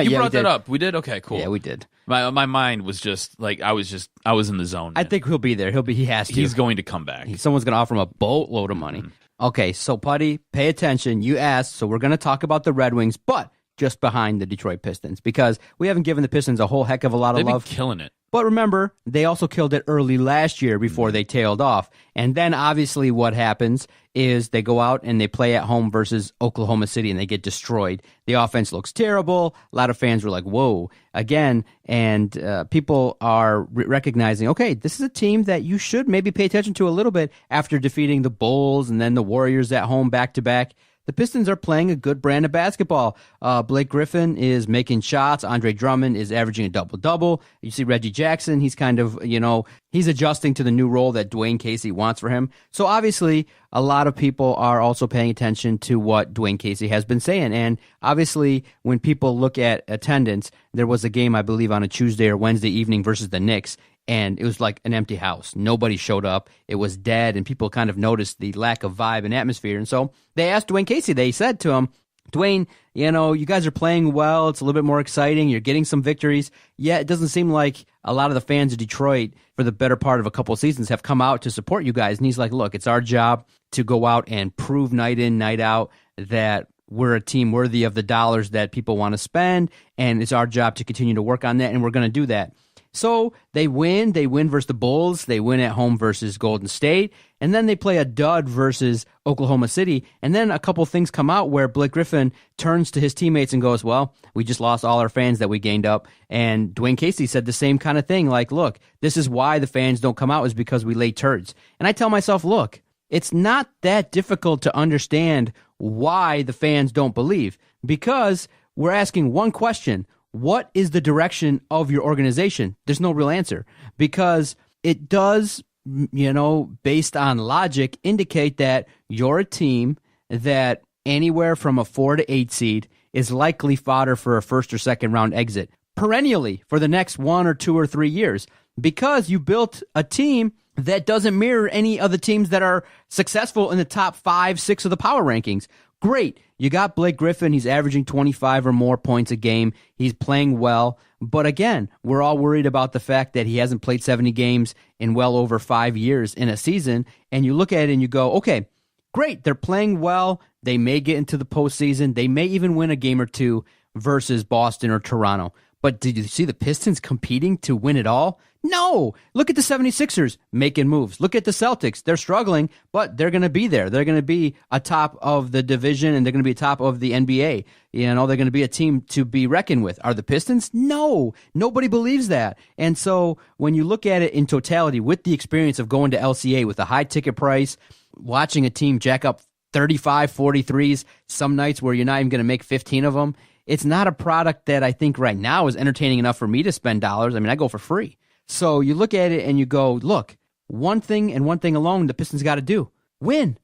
You brought that up. We did? Okay, cool. Yeah, we did. My mind was just like I was in the zone. I think he'll be there. He has to. He's going to come back. Someone's going to offer him a boatload of money. Okay, so Putty, pay attention. You asked, so we're going to talk about the Red Wings, but just behind the Detroit Pistons because we haven't given the Pistons a whole heck of a lot of love. They've been killing it. But remember, they also killed it early last year before they tailed off. And then obviously what happens is they go out and they play at home versus Oklahoma City and they get destroyed. The offense looks terrible. A lot of fans were like, whoa, again. And people are recognizing, okay, this is a team that you should maybe pay attention to a little bit after defeating the Bulls and then the Warriors at home back-to-back. The Pistons are playing a good brand of basketball. Blake Griffin is making shots. Andre Drummond is averaging a double-double. You see Reggie Jackson, he's kind of, he's adjusting to the new role that Dwayne Casey wants for him. So obviously, a lot of people are also paying attention to what Dwayne Casey has been saying. And obviously, when people look at attendance, there was a game, I believe, on a Tuesday or Wednesday evening versus the Knicks. And it was like an empty house. Nobody showed up. It was dead, and people kind of noticed the lack of vibe and atmosphere. And so they asked Dwayne Casey. They said to him, Dwayne, you guys are playing well. It's a little bit more exciting. You're getting some victories. Yet it doesn't seem like a lot of the fans of Detroit for the better part of a couple of seasons have come out to support you guys. And he's like, look, it's our job to go out and prove night in, night out that we're a team worthy of the dollars that people want to spend, and it's our job to continue to work on that, and we're going to do that. So they win versus the Bulls, they win at home versus Golden State, and then they play a dud versus Oklahoma City, and then a couple things come out where Blake Griffin turns to his teammates and goes, well, we just lost all our fans that we gained up, and Dwayne Casey said the same kind of thing, like, look, this is why the fans don't come out is because we lay turds. And I tell myself, look, it's not that difficult to understand why the fans don't believe, because we're asking one question: what is the direction of your organization? There's no real answer, because it does, based on logic, indicate that you're a team that anywhere from a 4 to 8 seed is likely fodder for a first or second round exit perennially for the next 1 or 2 or 3 years, because you built a team that doesn't mirror any of the teams that are successful in the top 5, 6 of the power rankings. Great. You got Blake Griffin. He's averaging 25 or more points a game. He's playing well. But again, we're all worried about the fact that he hasn't played 70 games in well over 5 years in a season. And you look at it and you go, okay, great. They're playing well. They may get into the postseason. They may even win a game or two versus Boston or Toronto. But did you see the Pistons competing to win it all? No. Look at the 76ers making moves. Look at the Celtics. They're struggling, but they're going to be there. They're going to be atop of the division, and they're going to be atop of the NBA. They're going to be a team to be reckoned with. Are the Pistons? No. Nobody believes that. And so when you look at it in totality, with the experience of going to LCA with a high ticket price, watching a team jack up 35, 43s, some nights where you're not even going to make 15 of them, it's not a product that I think right now is entertaining enough for me to spend dollars. I mean, I go for free. So you look at it and you go, look, one thing and one thing alone the Pistons got to do: win.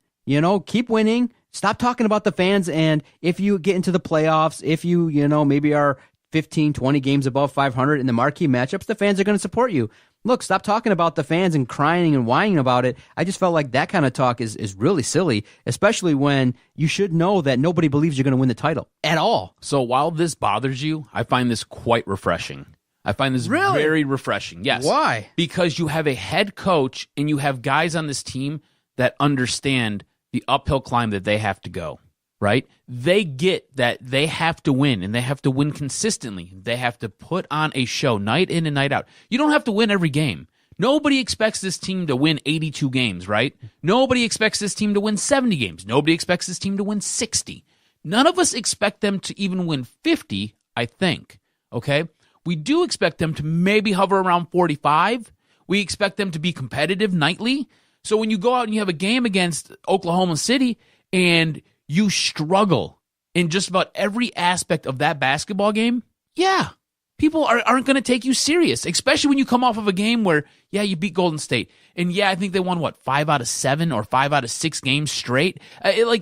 Keep winning. Stop talking about the fans. And if you get into the playoffs, if you, maybe are 15, 20 games above 500 in the marquee matchups, the fans are going to support you. Look, stop talking about the fans and crying and whining about it. I just felt like that kind of talk is really silly, especially when you should know that nobody believes you're going to win the title at all. So while this bothers you, I find this quite refreshing. I find this very refreshing. Yes. Why? Because you have a head coach and you have guys on this team that understand the uphill climb that they have to go, right? They get that they have to win, and they have to win consistently. They have to put on a show night in and night out. You don't have to win every game. Nobody expects this team to win 82 games, right? Nobody expects this team to win 70 games. Nobody expects this team to win 60. None of us expect them to even win 50, I think, okay? We do expect them to maybe hover around 45. We expect them to be competitive nightly. So when you go out and you have a game against Oklahoma City and you struggle in just about every aspect of that basketball game, yeah, people aren't going to take you serious, especially when you come off of a game where, yeah, you beat Golden State. And yeah, I think they won, 5 out of 7 or 5 out of 6 games straight. You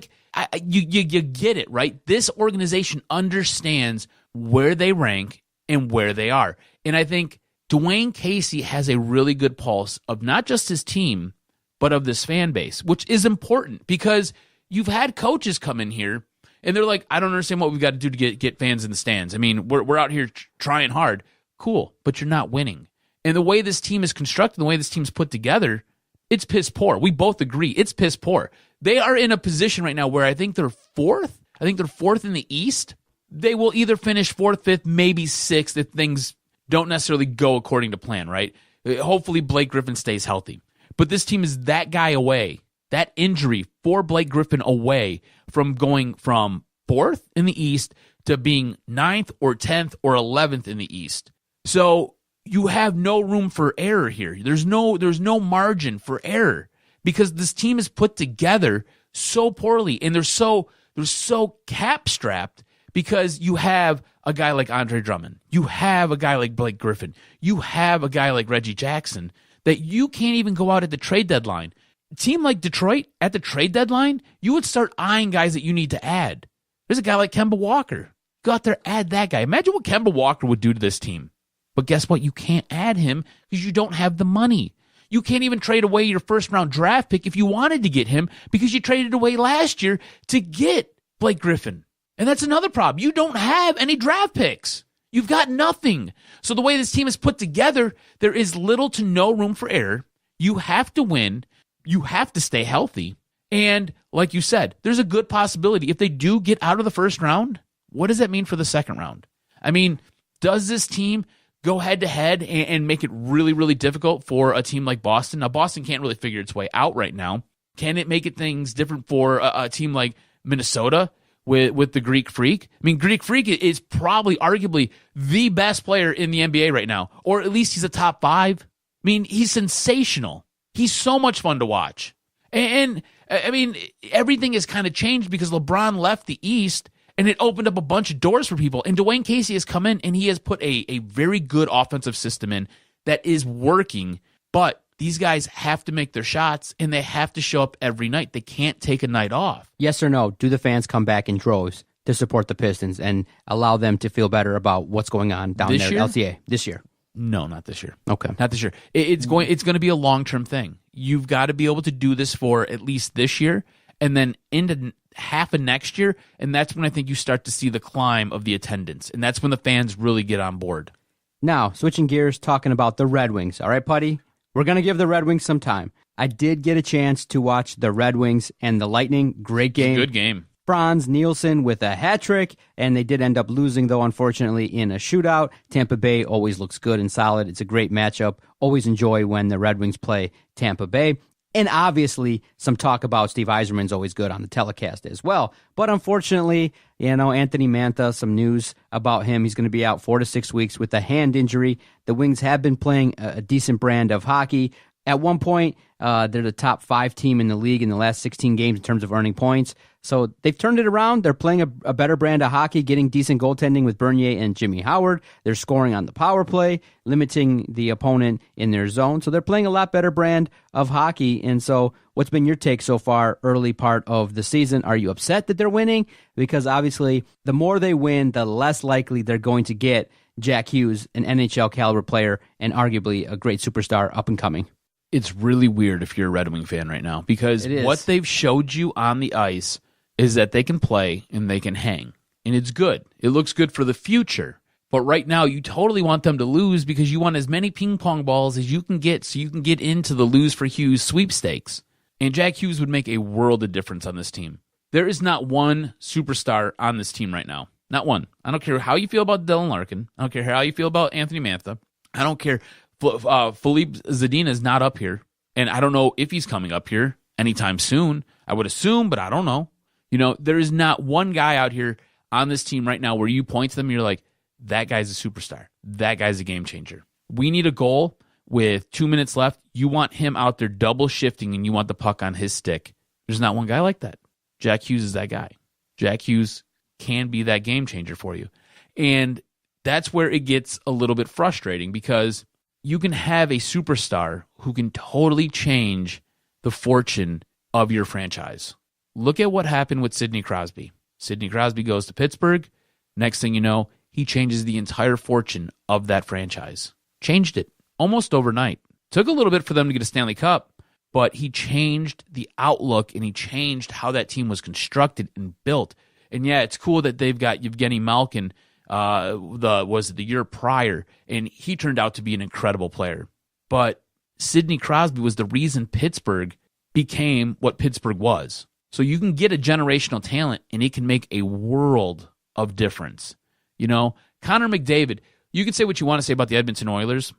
get it, right? This organization understands where they rank and where they are. And I think Dwayne Casey has a really good pulse of not just his team, but of this fan base, which is important because you've had coaches come in here and they're like, I don't understand what we've got to do to get fans in the stands. I mean, we're out here trying hard. Cool, but you're not winning. And the way this team is constructed, the way this team's put together, it's piss poor. We both agree it's piss poor. They are in a position right now where I think they're fourth. I think they're fourth in the East. They will either finish 4th, 5th, maybe 6th if things don't necessarily go according to plan, right? Hopefully Blake Griffin stays healthy. But this team is that guy away that injury for Blake Griffin away from going from 4th in the East to being 9th or 10th or 11th in the East. So you have no room for error here. There's no margin for error because this team is put together so poorly, and they're so cap strapped because you have a guy like Andre Drummond, you have a guy like Blake Griffin, you have a guy like Reggie Jackson that you can't even go out at the trade deadline. A team like Detroit at the trade deadline, you would start eyeing guys that you need to add. There's a guy like Kemba Walker. Go out there, add that guy. Imagine what Kemba Walker would do to this team. But guess what? You can't add him because you don't have the money. You can't even trade away your first-round draft pick if you wanted to get him because you traded away last year to get Blake Griffin. And that's another problem. You don't have any draft picks. You've got nothing. So the way this team is put together, there is little to no room for error. You have to win. You have to stay healthy. And like you said, there's a good possibility if they do get out of the first round, what does that mean for the second round? I mean, does this team go head-to-head and make it really, really difficult for a team like Boston? Now, Boston can't really figure its way out right now. Can it make it things different for a team like Minnesota with the Greek Freak? I mean, Greek Freak is probably arguably the best player in the NBA right now, or at least he's a top 5. I mean, he's sensational. He's so much fun to watch. And I mean, everything has kind of changed because LeBron left the East, and it opened up a bunch of doors for people. And Dwayne Casey has come in, and he has put a very good offensive system in that is working. But these guys have to make their shots, and they have to show up every night. They can't take a night off. Yes or no, do the fans come back in droves to support the Pistons and allow them to feel better about what's going on down This there year? at LCA this year? No, not this year. Okay. Not this year. It's going to be a long-term thing. You've got to be able to do this for at least this year and then into half of next year, and that's when I think you start to see the climb of the attendance, and that's when the fans really get on board. Now, switching gears, talking about the Red Wings. All right, Putty? We're going to give the Red Wings some time. I did get a chance to watch the Red Wings and the Lightning. Great game. Good game. Franz Nielsen with a hat trick, and they did end up losing, though, unfortunately, in a shootout. Tampa Bay always looks good and solid. It's a great matchup. Always enjoy when the Red Wings play Tampa Bay. And obviously, some talk about Steve Yzerman's always good on the telecast as well. But unfortunately, Anthony Mantha, some news about him. He's going to be out 4 to 6 weeks with a hand injury. The Wings have been playing a decent brand of hockey. At one point, they're the top 5 team in the league in the last 16 games in terms of earning points. So they've turned it around. They're playing a better brand of hockey, getting decent goaltending with Bernier and Jimmy Howard. They're scoring on the power play, limiting the opponent in their zone. So they're playing a lot better brand of hockey. And so what's been your take so far, early part of the season? Are you upset that they're winning? Because obviously, the more they win, the less likely they're going to get Jack Hughes, an NHL caliber player, and arguably a great superstar up and coming. It's really weird if you're a Red Wing fan right now because what they've showed you on the ice is that they can play and they can hang. And it's good. It looks good for the future. But right now, you totally want them to lose because you want as many ping pong balls as you can get so you can get into the Lose for Hughes sweepstakes. And Jack Hughes would make a world of difference on this team. There is not one superstar on this team right now. Not one. I don't care how you feel about Dylan Larkin. I don't care how you feel about Anthony Mantha. I don't care. Philippe Zadina is not up here. And I don't know if he's coming up here anytime soon. I would assume, but I don't know. There is not one guy out here on this team right now where you point to them and you're like, that guy's a superstar. That guy's a game changer. We need a goal with 2 minutes left. You want him out there double shifting and you want the puck on his stick. There's not one guy like that. Jack Hughes is that guy. Jack Hughes can be that game changer for you. And that's where it gets a little bit frustrating because you can have a superstar who can totally change the fortune of your franchise. Look at what happened with Sidney Crosby. Sidney Crosby goes to Pittsburgh. Next thing you know, he changes the entire fortune of that franchise. Changed it almost overnight. Took a little bit for them to get a Stanley Cup, but he changed the outlook and he changed how that team was constructed and built. And yeah, it's cool that they've got Evgeny Malkin, the year prior, and he turned out to be an incredible player. But Sidney Crosby was the reason Pittsburgh became what Pittsburgh was. So you can get a generational talent, and it can make a world of difference. Connor McDavid, you can say what you want to say about the Edmonton Oilers,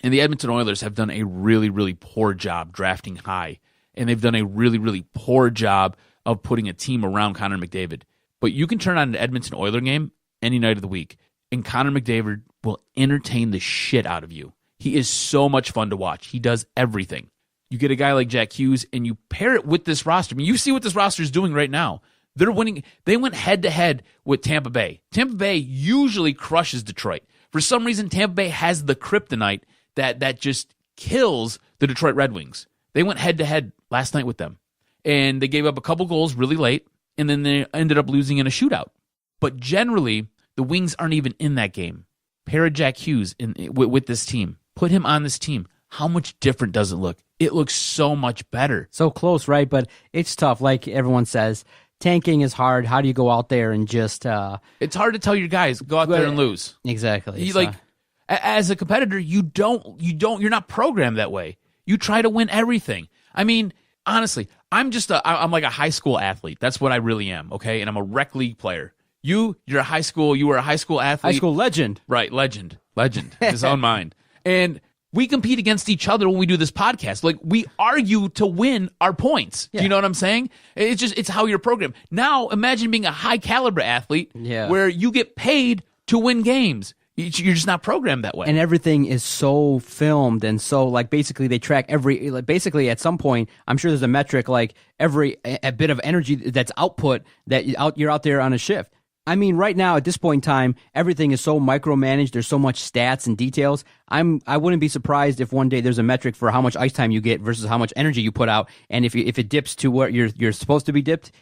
and the Edmonton Oilers have done a really, really poor job drafting high and they've done a really, really poor job of putting a team around Connor McDavid. But you can turn on an Edmonton Oilers game any night of the week, and Connor McDavid will entertain the shit out of you. He is so much fun to watch. He does everything. You get a guy like Jack Hughes, and you pair it with this roster. I mean, you see what this roster is doing right now. They're winning. They went head-to-head with Tampa Bay. Tampa Bay usually crushes Detroit. For some reason, Tampa Bay has the kryptonite that just kills the Detroit Red Wings. They went head-to-head last night with them, and they gave up a couple goals really late, and then they ended up losing in a shootout. But generally, the Wings aren't even in that game. Pair Jack Hughes with this team. Put him on this team. How much different does it look? It looks so much better. So close, right? But it's tough. Like everyone says, tanking is hard. How do you go out there and just... It's hard to tell your guys, go out there and lose. Exactly. As a competitor, you're not programmed that way. You try to win everything. I mean, honestly, I'm like a high school athlete. That's what I really am, okay? And I'm a rec league player. You were a high school athlete. High school legend. Right, legend. His own mind. And we compete against each other when we do this podcast. Like, we argue to win our points. Yeah. Do you know what I'm saying? It's how you're programmed. Now, imagine being a high caliber athlete where you get paid to win games. You're just not programmed that way. And everything is so filmed and so, like, basically they track basically at some point, I'm sure there's a metric, like a bit of energy that's output that you're out there on a shift. I mean, right now at this point in time, everything is so micromanaged. There's so much stats and details. I wouldn't be surprised if one day there's a metric for how much ice time you get versus how much energy you put out. And if it dips to what you're supposed to be dipped,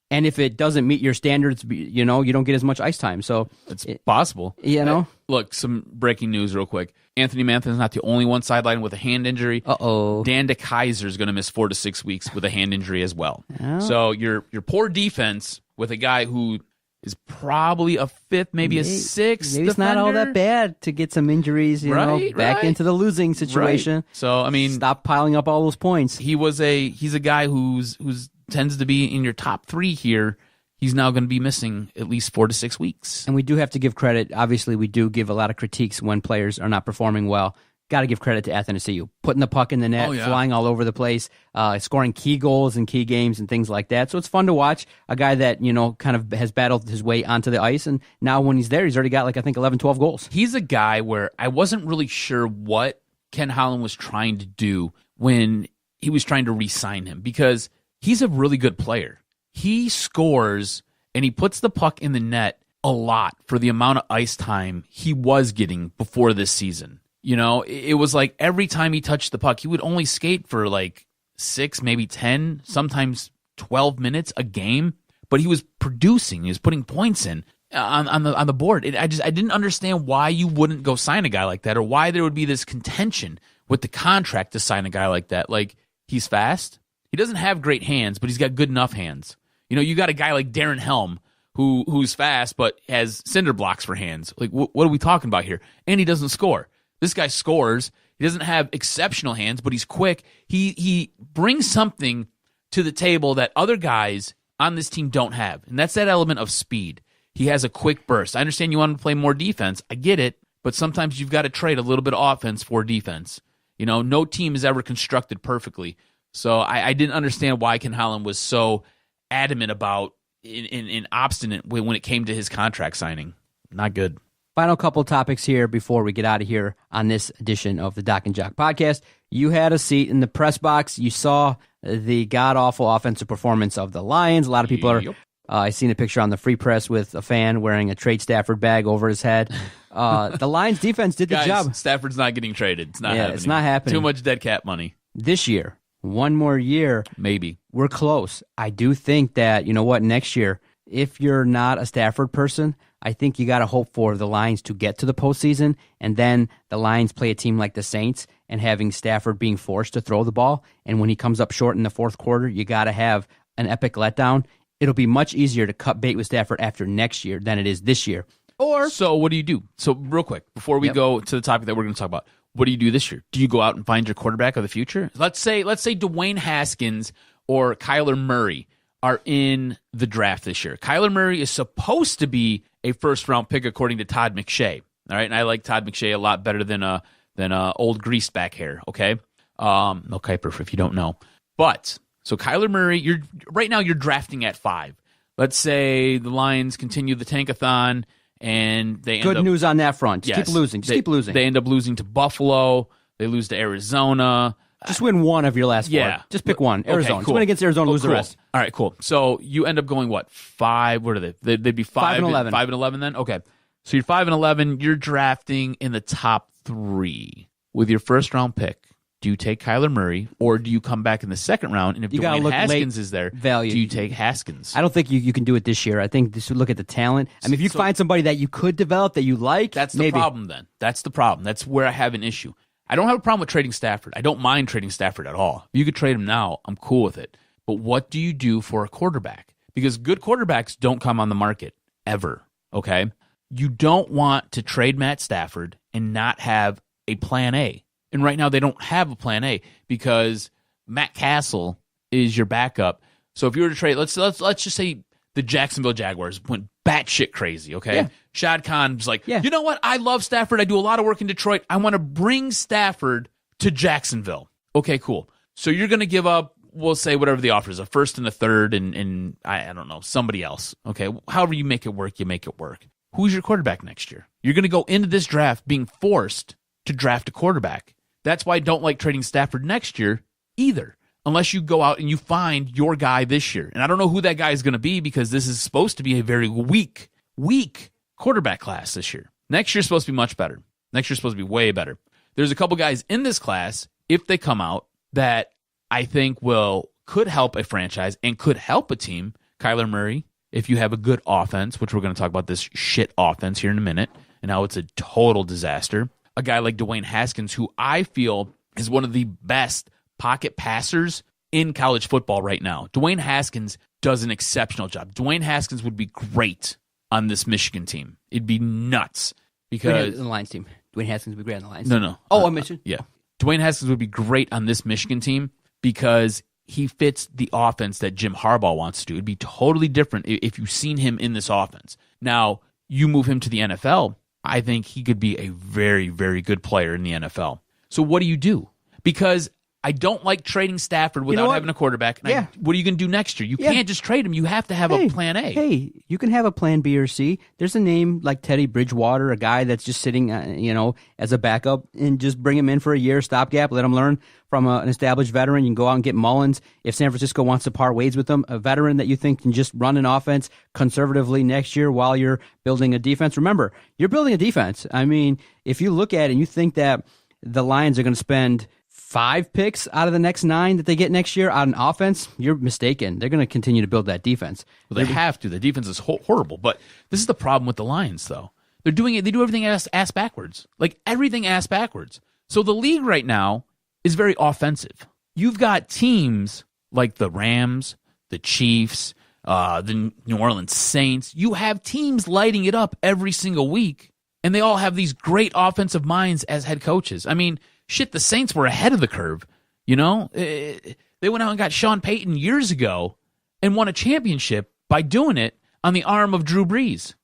and if it doesn't meet your standards, you don't get as much ice time. So it's possible. Look, some breaking news real quick. Anthony Manthan's not the only one sidelined with a hand injury. Uh-oh. Dan DeKeyser is going to miss 4 to 6 weeks with a hand injury as well. Oh. So your poor defense with a guy who is probably a fifth, maybe a sixth. Maybe it's not all that bad to get some injuries, back into the losing situation. Right. So I mean, stop piling up all those points. He's a guy who's tends to be in your top 3 here. He's now going to be missing at least 4 to 6 weeks. And we do have to give credit. Obviously, we do give a lot of critiques when players are not performing well. Got to give credit to Athanasiou, putting the puck in the net, flying all over the place, scoring key goals in key games and things like that. So it's fun to watch a guy that, kind of has battled his way onto the ice. And now when he's there, he's already got 11, 12 goals. He's a guy where I wasn't really sure what Ken Holland was trying to do when he was trying to re-sign him, because he's a really good player. He scores and he puts the puck in the net a lot for the amount of ice time he was getting before this season. It was like every time he touched the puck, he would only skate for 6, maybe 10, sometimes 12 minutes a game, but he was producing. He was putting points in on the board. I didn't understand why you wouldn't go sign a guy like that, or why there would be this contention with the contract to sign a guy like that. Like, he's fast. He doesn't have great hands, but he's got good enough hands. You got a guy like Darren Helm who's fast but has cinder blocks for hands. Like, what are we talking about here? And he doesn't score. This guy scores. He doesn't have exceptional hands, but he's quick. He brings something to the table that other guys on this team don't have, and that's that element of speed. He has a quick burst. I understand you want to play more defense. I get it, but sometimes you've got to trade a little bit of offense for defense. No team is ever constructed perfectly. So I didn't understand why Ken Holland was so adamant about and obstinate when it came to his contract signing. Not good. Final couple topics here before we get out of here on this edition of the Doc and Jock podcast. You had a seat in the press box. You saw the god-awful offensive performance of the Lions. A lot of people are... I seen a picture on the Free Press with a fan wearing a trade Stafford bag over his head. The Lions defense did the job. Stafford's not getting traded. It's not happening. It's not happening. Too much dead cap money. This year, one more year. Maybe. We're close. I do think that, next year, if you're not a Stafford person, I think you got to hope for the Lions to get to the postseason, and then the Lions play a team like the Saints and having Stafford being forced to throw the ball. And when he comes up short in the fourth quarter, you got to have an epic letdown. It'll be much easier to cut bait with Stafford after next year than it is this year. So what do you do? So real quick, before we go to the topic that we're going to talk about, what do you do this year? Do you go out and find your quarterback of the future? Let's say Dwayne Haskins or Kyler Murray are in the draft this year. Kyler Murray is supposed to be a first-round pick according to Todd McShay. All right, and I like Todd McShay a lot better than old greased back hair. Okay, no Kuiper if you don't know. But So Kyler Murray, right now you're drafting at 5. Let's say the Lions continue the tankathon and they end up... Good news on that front. Just keep losing. Keep losing. They end up losing to Buffalo. They lose to Arizona. Just win one of your last 4. Yeah. Just pick one. Arizona. Okay, cool. Just win against Arizona, lose the rest. All right, cool. So you end up going, what, 5? What are they? They'd be 5 and 11. 5 and 11 then? Okay. So you're 5 and 11. You're drafting in the top 3 with your first-round pick. Do you take Kyler Murray, or do you come back in the second round, and if Dwayne Haskins is there, value. do you take Haskins? I don't think you can do it this year. I think this would look at the talent. I mean, if you find somebody that you could develop, that you like, that's the maybe. problem then. That's the problem. That's where I have an issue. I don't have a problem with trading Stafford. I don't mind trading Stafford at all. If you could trade him now, I'm cool with it. But what do you do for a quarterback? Because good quarterbacks don't come on the market, ever, okay? You don't want to trade Matt Stafford and not have a plan A. And right now they don't have a plan A because Matt Castle is your backup. So if you were to trade, let's just say the Jacksonville Jaguars went batshit crazy, okay? Yeah. Shad Khan was like, you know what? I love Stafford. I do a lot of work in Detroit. I want to bring Stafford to Jacksonville. Okay, cool. So you're going to give up, we'll say whatever the offer is, a first and a third and I don't know, somebody else, okay? However you make it work, you make it work. Who's your quarterback next year? You're going to go into this draft being forced to draft a quarterback. That's why I don't like trading Stafford next year either, unless you go out and you find your guy this year. And I don't know who that guy is going to be because this is supposed to be a very weak quarterback class this year. Next year's supposed to be much better. Next year's supposed to be way better. There's a couple guys in this class, if they come out, that I think could help a franchise and could help a team. Kyler Murray, if you have a good offense, which we're going to talk about this shit offense here in a minute, and how it's a total disaster. A guy like Dwayne Haskins, who I feel is one of the best pocket passers in college football right now. Dwayne Haskins does an exceptional job. Dwayne Haskins would be great on this Michigan team. It'd be nuts because the Lions team. Dwayne Haskins would be great on the Lions. No. Oh, I mentioned. Yeah, Dwayne Haskins would be great on this Michigan team because he fits the offense that Jim Harbaugh wants to do. It'd be totally different if you've seen him in this offense. Now you move him to the NFL. I think he could be a very, very good player in the NFL. So what do you do? Because I don't like trading Stafford without having a quarterback. What are you going to do next year? You can't just trade him. You have to have a plan A. Hey, you can have a plan B or C. There's a name like Teddy Bridgewater, a guy that's just sitting, as a backup, and just bring him in for a year, stopgap, let him learn from an established veteran. You can go out and get Mullins. If San Francisco wants to part ways with him, a veteran that you think can just run an offense conservatively next year while you're building a defense. Remember, you're building a defense. I mean, if you look at it and you think that the Lions are going to spend 5 picks out of the next 9 that they get next year on offense, you're mistaken. They're going to continue to build that defense. Well, they have to. The defense is horrible. But this is the problem with the Lions, though. They do everything ass backwards. Like everything ass backwards. So the league right now is very offensive. You've got teams like the Rams, the Chiefs, the New Orleans Saints. You have teams lighting it up every single week, and they all have these great offensive minds as head coaches. I mean, shit, the Saints were ahead of the curve. You know, they went out and got Sean Payton years ago and won a championship by doing it on the arm of Drew Brees,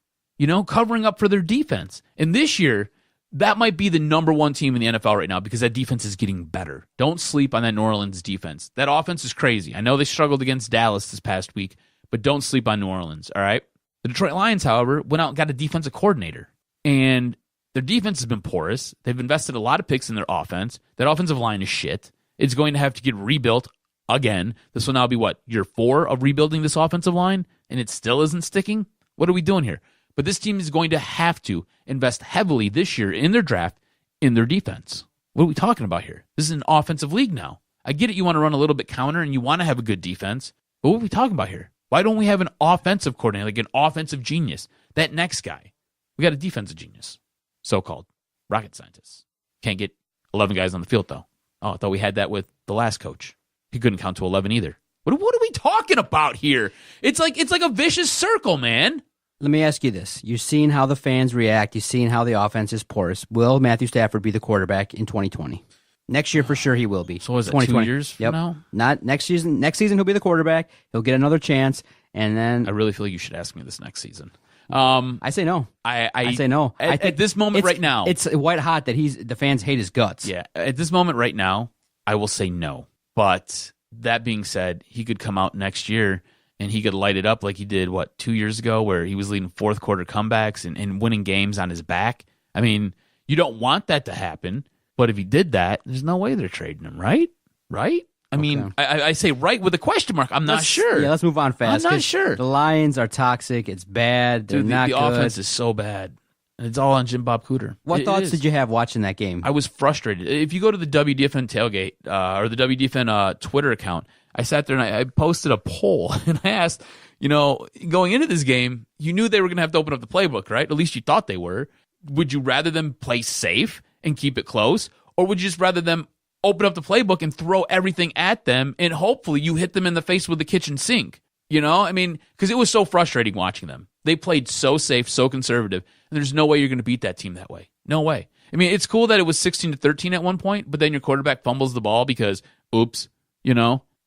covering up for their defense. And this year, that might be the number 1 team in the NFL right now because that defense is getting better. Don't sleep on that New Orleans defense. That offense is crazy. I know they struggled against Dallas this past week, but don't sleep on New Orleans, all right? The Detroit Lions, however, went out and got a defensive coordinator. And their defense has been porous. They've invested a lot of picks in their offense. That offensive line is shit. It's going to have to get rebuilt again. This will now be, year 4 of rebuilding this offensive line, and it still isn't sticking? What are we doing here? But this team is going to have to invest heavily this year in their draft, in their defense. What are we talking about here? This is an offensive league now. I get it, you want to run a little bit counter, and you want to have a good defense, but what are we talking about here? Why don't we have an offensive coordinator, like an offensive genius? That next guy. We got a defensive genius. So-called rocket scientists. Can't get 11 guys on the field, though. Oh, I thought we had that with the last coach. He couldn't count to 11 either. What are we talking about here? It's like a vicious circle, man. Let me ask you this. You've seen how the fans react. You've seen how the offense is porous. Will Matthew Stafford be the quarterback in 2020? Next year, for sure, he will be. So is it 2 years from now? Not next season. Next season, he'll be the quarterback. He'll get another chance, and then... I really feel like you should ask me this next season. I say no. I say no. At this moment right now, it's white hot that the fans hate his guts. Yeah. At this moment right now, I will say no. But that being said, he could come out next year and he could light it up like he did, 2 years ago, where he was leading fourth quarter comebacks and winning games on his back. I mean, you don't want that to happen, but if he did that, there's no way they're trading him, right? Right? I mean, I say right with a question mark. I'm not sure. Yeah, let's move on fast. I'm not sure. The Lions are toxic. It's bad. They're Dude, not the good. offense is so bad. And it's all on Jim Bob Cooter. What thoughts did you have watching that game? I was frustrated. If you go to the WDFN tailgate or the WDFN Twitter account, I sat there and I posted a poll and I asked, going into this game, you knew they were going to have to open up the playbook, right? At least you thought they were. Would you rather them play safe and keep it close, or would you just rather them open up the playbook and throw everything at them and hopefully you hit them in the face with the kitchen sink? I mean, because it was so frustrating watching them. They played so safe, so conservative, and there's no way you're going to beat that team that way. No way. I mean, it's cool that it was 16-13 at one point, but then your quarterback fumbles the ball because, oops,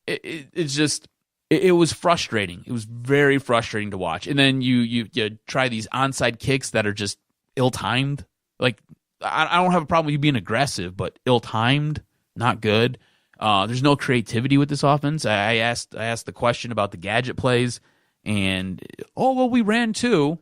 it's just, it was frustrating. It was very frustrating to watch. And then you try these onside kicks that are just ill-timed. Like, I don't have a problem with you being aggressive, but ill-timed, not good. There's no creativity with this offense. I asked the question about the gadget plays, and we ran too.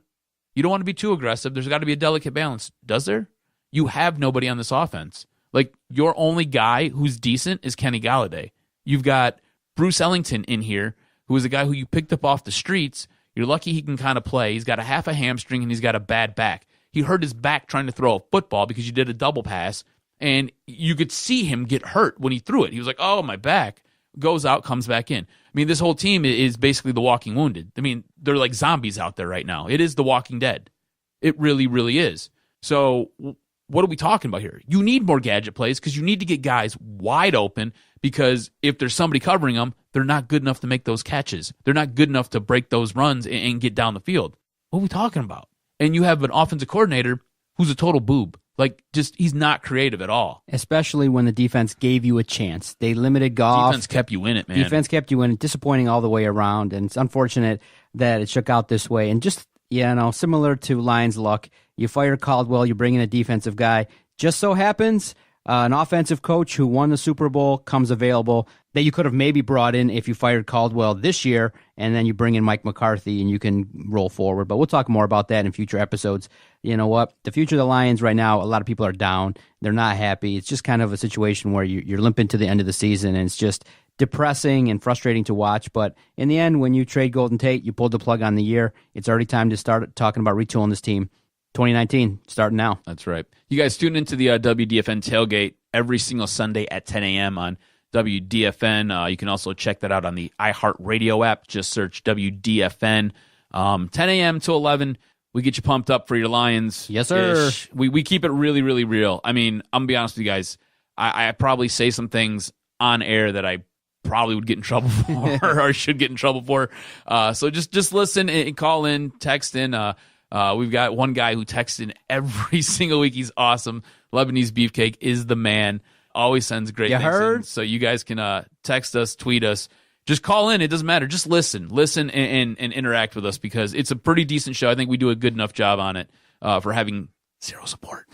You don't want to be too aggressive. There's got to be a delicate balance. Does there? You have nobody on this offense. Like, your only guy who's decent is Kenny Galladay. You've got Bruce Ellington in here, who is a guy who you picked up off the streets. You're lucky he can kind of play. He's got a half a hamstring, and he's got a bad back. He hurt his back trying to throw a football because you did a double pass, and you could see him get hurt when he threw it. He was like, oh, my back. Goes out, comes back in. I mean, this whole team is basically the walking wounded. I mean, they're like zombies out there right now. It is the Walking Dead. It really, really is. So what are we talking about here? You need more gadget plays because you need to get guys wide open, because if there's somebody covering them, they're not good enough to make those catches. They're not good enough to break those runs and get down the field. What are we talking about? And you have an offensive coordinator who's a total boob. Like, just, he's not creative at all. Especially when the defense gave you a chance. They limited Goff. Defense kept you in it, man. Defense kept you in it. Disappointing all the way around. And it's unfortunate that it shook out this way. And just, similar to Lions' luck, you fire Caldwell, you bring in a defensive guy. Just so happens, an offensive coach who won the Super Bowl comes available that you could have maybe brought in if you fired Caldwell this year, and then you bring in Mike McCarthy and you can roll forward. But we'll talk more about that in future episodes. You know what? The future of the Lions right now, a lot of people are down. They're not happy. It's just kind of a situation where you're limping to the end of the season, and it's just depressing and frustrating to watch. But in the end, when you trade Golden Tate, you pulled the plug on the year. It's already time to start talking about retooling this team. 2019, starting now. That's right. You guys tune into the WDFN tailgate every single Sunday at 10 a.m. on WDFN. You can also check that out on the iHeartRadio app. Just search WDFN. 10 a.m. to 11. We get you pumped up for your Lions. Yes, sir. We keep it really, really real. I mean, I'm going to be honest with you guys. I probably say some things on air that I probably would get in trouble for or should get in trouble for. So just listen and call in, text in. We've got one guy who texts in every single week. He's awesome. Lebanese Beefcake is the man. Always sends great things in. So you guys can text us, tweet us. Just call in. It doesn't matter. Just listen and interact with us, because it's a pretty decent show. I think we do a good enough job on it for having zero support.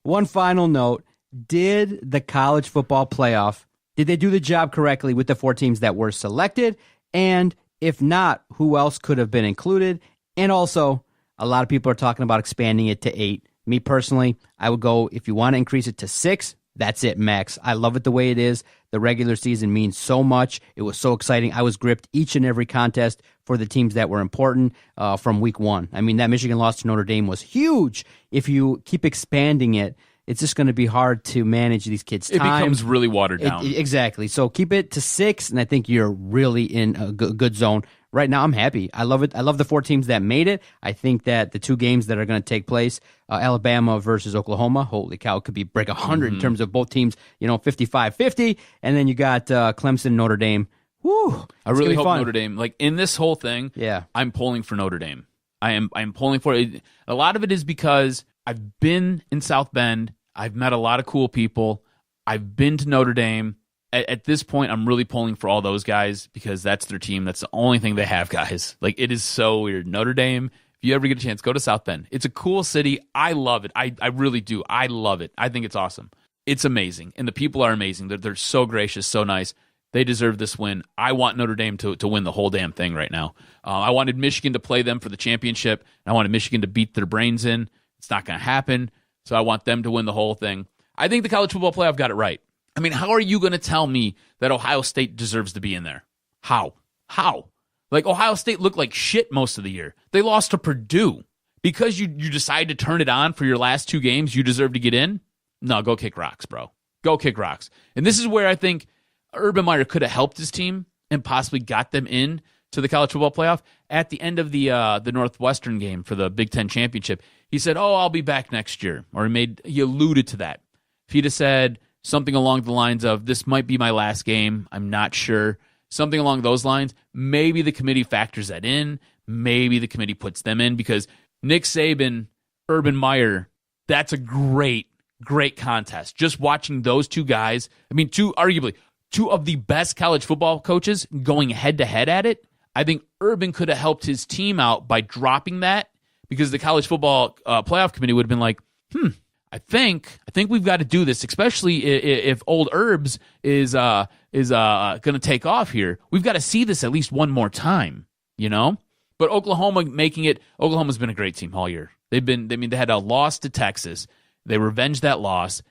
One final note. Did the college football playoff, did they do the job correctly with the 4 teams that were selected? And if not, who else could have been included? And also, a lot of people are talking about expanding it to 8. Me personally, I would go, if you want to increase it to 6, that's it, max. I love it the way it is. The regular season means so much. It was so exciting. I was gripped each and every contest for the teams that were important from week 1. I mean, that Michigan loss to Notre Dame was huge. If you keep expanding it, it's just going to be hard to manage these kids' time. It becomes really watered down. Exactly. So keep it to 6, and I think you're really in a good zone. Right now, I'm happy. I love it. I love the 4 teams that made it. I think that the 2 games that are going to take place, Alabama versus Oklahoma, holy cow, it could break 100 in terms of both teams, 55-50. And then you got Clemson, Notre Dame. Woo! I really hope Notre Dame, like in this whole thing, I'm pulling for Notre Dame. I'm pulling for it. A lot of it is because I've been in South Bend. I've met a lot of cool people. I've been to Notre Dame. At this point, I'm really pulling for all those guys because that's their team. That's the only thing they have, guys. Like, it is so weird. Notre Dame, if you ever get a chance, go to South Bend. It's a cool city. I love it. I really do. I love it. I think it's awesome. It's amazing. And the people are amazing. They're so gracious, so nice. They deserve this win. I want Notre Dame to win the whole damn thing right now. I wanted Michigan to play them for the championship. I wanted Michigan to beat their brains in. It's not going to happen, so I want them to win the whole thing. I think the college football playoff got it right. I mean, how are you going to tell me that Ohio State deserves to be in there? How? Like, Ohio State looked like shit most of the year. They lost to Purdue. Because you decide to turn it on for your last 2 games, you deserve to get in? No, go kick rocks, bro. Go kick rocks. And this is where I think Urban Meyer could have helped his team and possibly got them in to the college football playoff. At the end of the Northwestern game for the Big Ten championship, he said, I'll be back next year. Or he alluded to that. If he'd have said something along the lines of, this might be my last game, I'm not sure, something along those lines, maybe the committee factors that in. Maybe the committee puts them in, because Nick Saban, Urban Meyer, that's a great contest. Just watching those 2 guys, I mean, arguably 2 of the best college football coaches going head-to-head at it. I think Urban could have helped his team out by dropping that, because the college football playoff committee would have been like, I think we've got to do this, especially if old Herbs is going to take off here. We've got to see this at least one more time, you know? But Oklahoma's been a great team all year. They had a loss to Texas. They revenged that loss.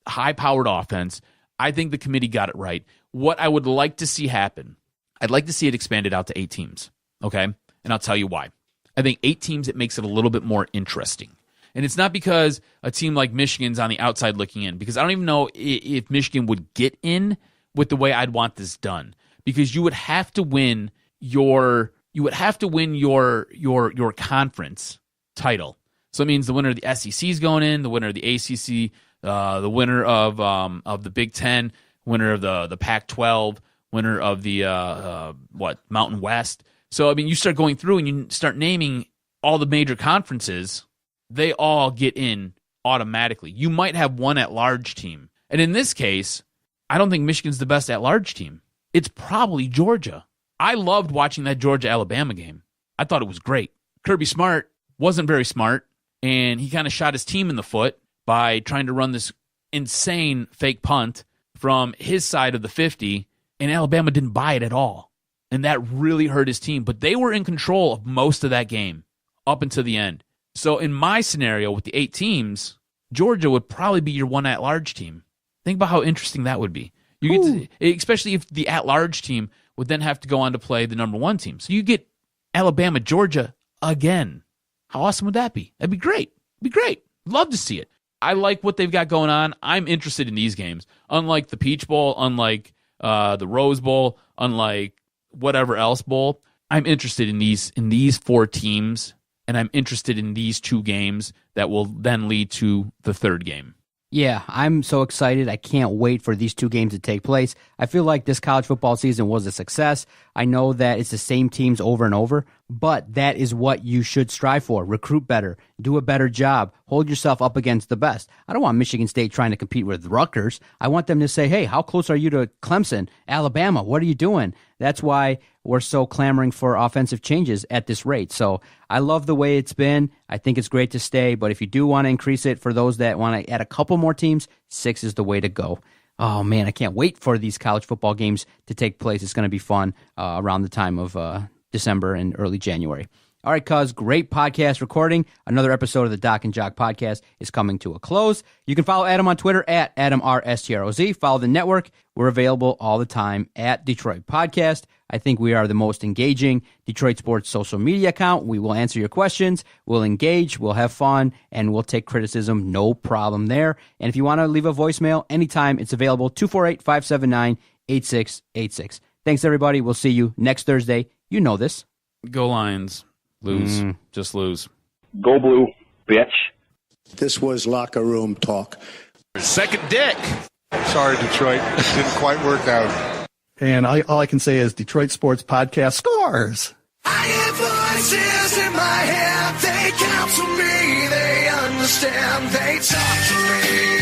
High-powered offense. I think the committee got it right. What I would like to see happen, I'd like to see it expanded out to 8 teams, okay? And I'll tell you why. I think 8 teams, it makes it a little bit more interesting. And it's not because a team like Michigan's on the outside looking in, because I don't even know if Michigan would get in with the way I'd want this done. Because you would have to win your conference title. So it means the winner of the SEC is going in, the winner of the ACC, the winner of the Big Ten, winner of the Pac-12, winner of the Mountain West. So I mean, you start going through and you start naming all the major conferences. They all get in automatically. You might have one at-large team, and in this case, I don't think Michigan's the best at-large team. It's probably Georgia. I loved watching that Georgia-Alabama game. I thought it was great. Kirby Smart wasn't very smart, and he kind of shot his team in the foot by trying to run this insane fake punt from his side of the 50, and Alabama didn't buy it at all. And that really hurt his team. But they were in control of most of that game up until the end. So in my scenario with the 8 teams, Georgia would probably be your one at-large team. Think about how interesting that would be. You get to, especially if the at-large team would then have to go on to play the number 1 team. So you get Alabama, Georgia again. How awesome would that be? That'd be great. Love to see it. I like what they've got going on. I'm interested in these games. Unlike the Peach Bowl, unlike the Rose Bowl, unlike whatever else bowl, I'm interested in these 4 teams, and I'm interested in these 2 games that will then lead to the 3rd game. Yeah, I'm so excited. I can't wait for these 2 games to take place. I feel like this college football season was a success. I know that it's the same teams over and over, but that is what you should strive for. Recruit better, do a better job, hold yourself up against the best. I don't want Michigan State trying to compete with Rutgers. I want them to say, hey, how close are you to Clemson? Alabama, what are you doing? That's why we're so clamoring for offensive changes at this rate. So I love the way it's been. I think it's great to stay, but if you do want to increase it for those that want to add a couple more teams, 6 is the way to go. Oh, man, I can't wait for these college football games to take place. It's going to be fun around the time of December and early January. All right, cuz, great podcast recording. Another episode of the Doc and Jock podcast is coming to a close. You can follow Adam on Twitter at AdamRSTROZ. Follow the network. We're available all the time at Detroit Podcast. I think we are the most engaging Detroit sports social media account. We will answer your questions. We'll engage. We'll have fun. And we'll take criticism. No problem there. And if you want to leave a voicemail anytime, it's available 248-579-8686. Thanks, everybody. We'll see you next Thursday. You know this. Go Lions. Lose. Just lose. Go Blue, bitch. This was locker room talk. Second dick. Sorry, Detroit. Didn't quite work out. And all I can say is Detroit Sports Podcast scores. I hear voices in my head. They counsel me. They understand. They talk to me.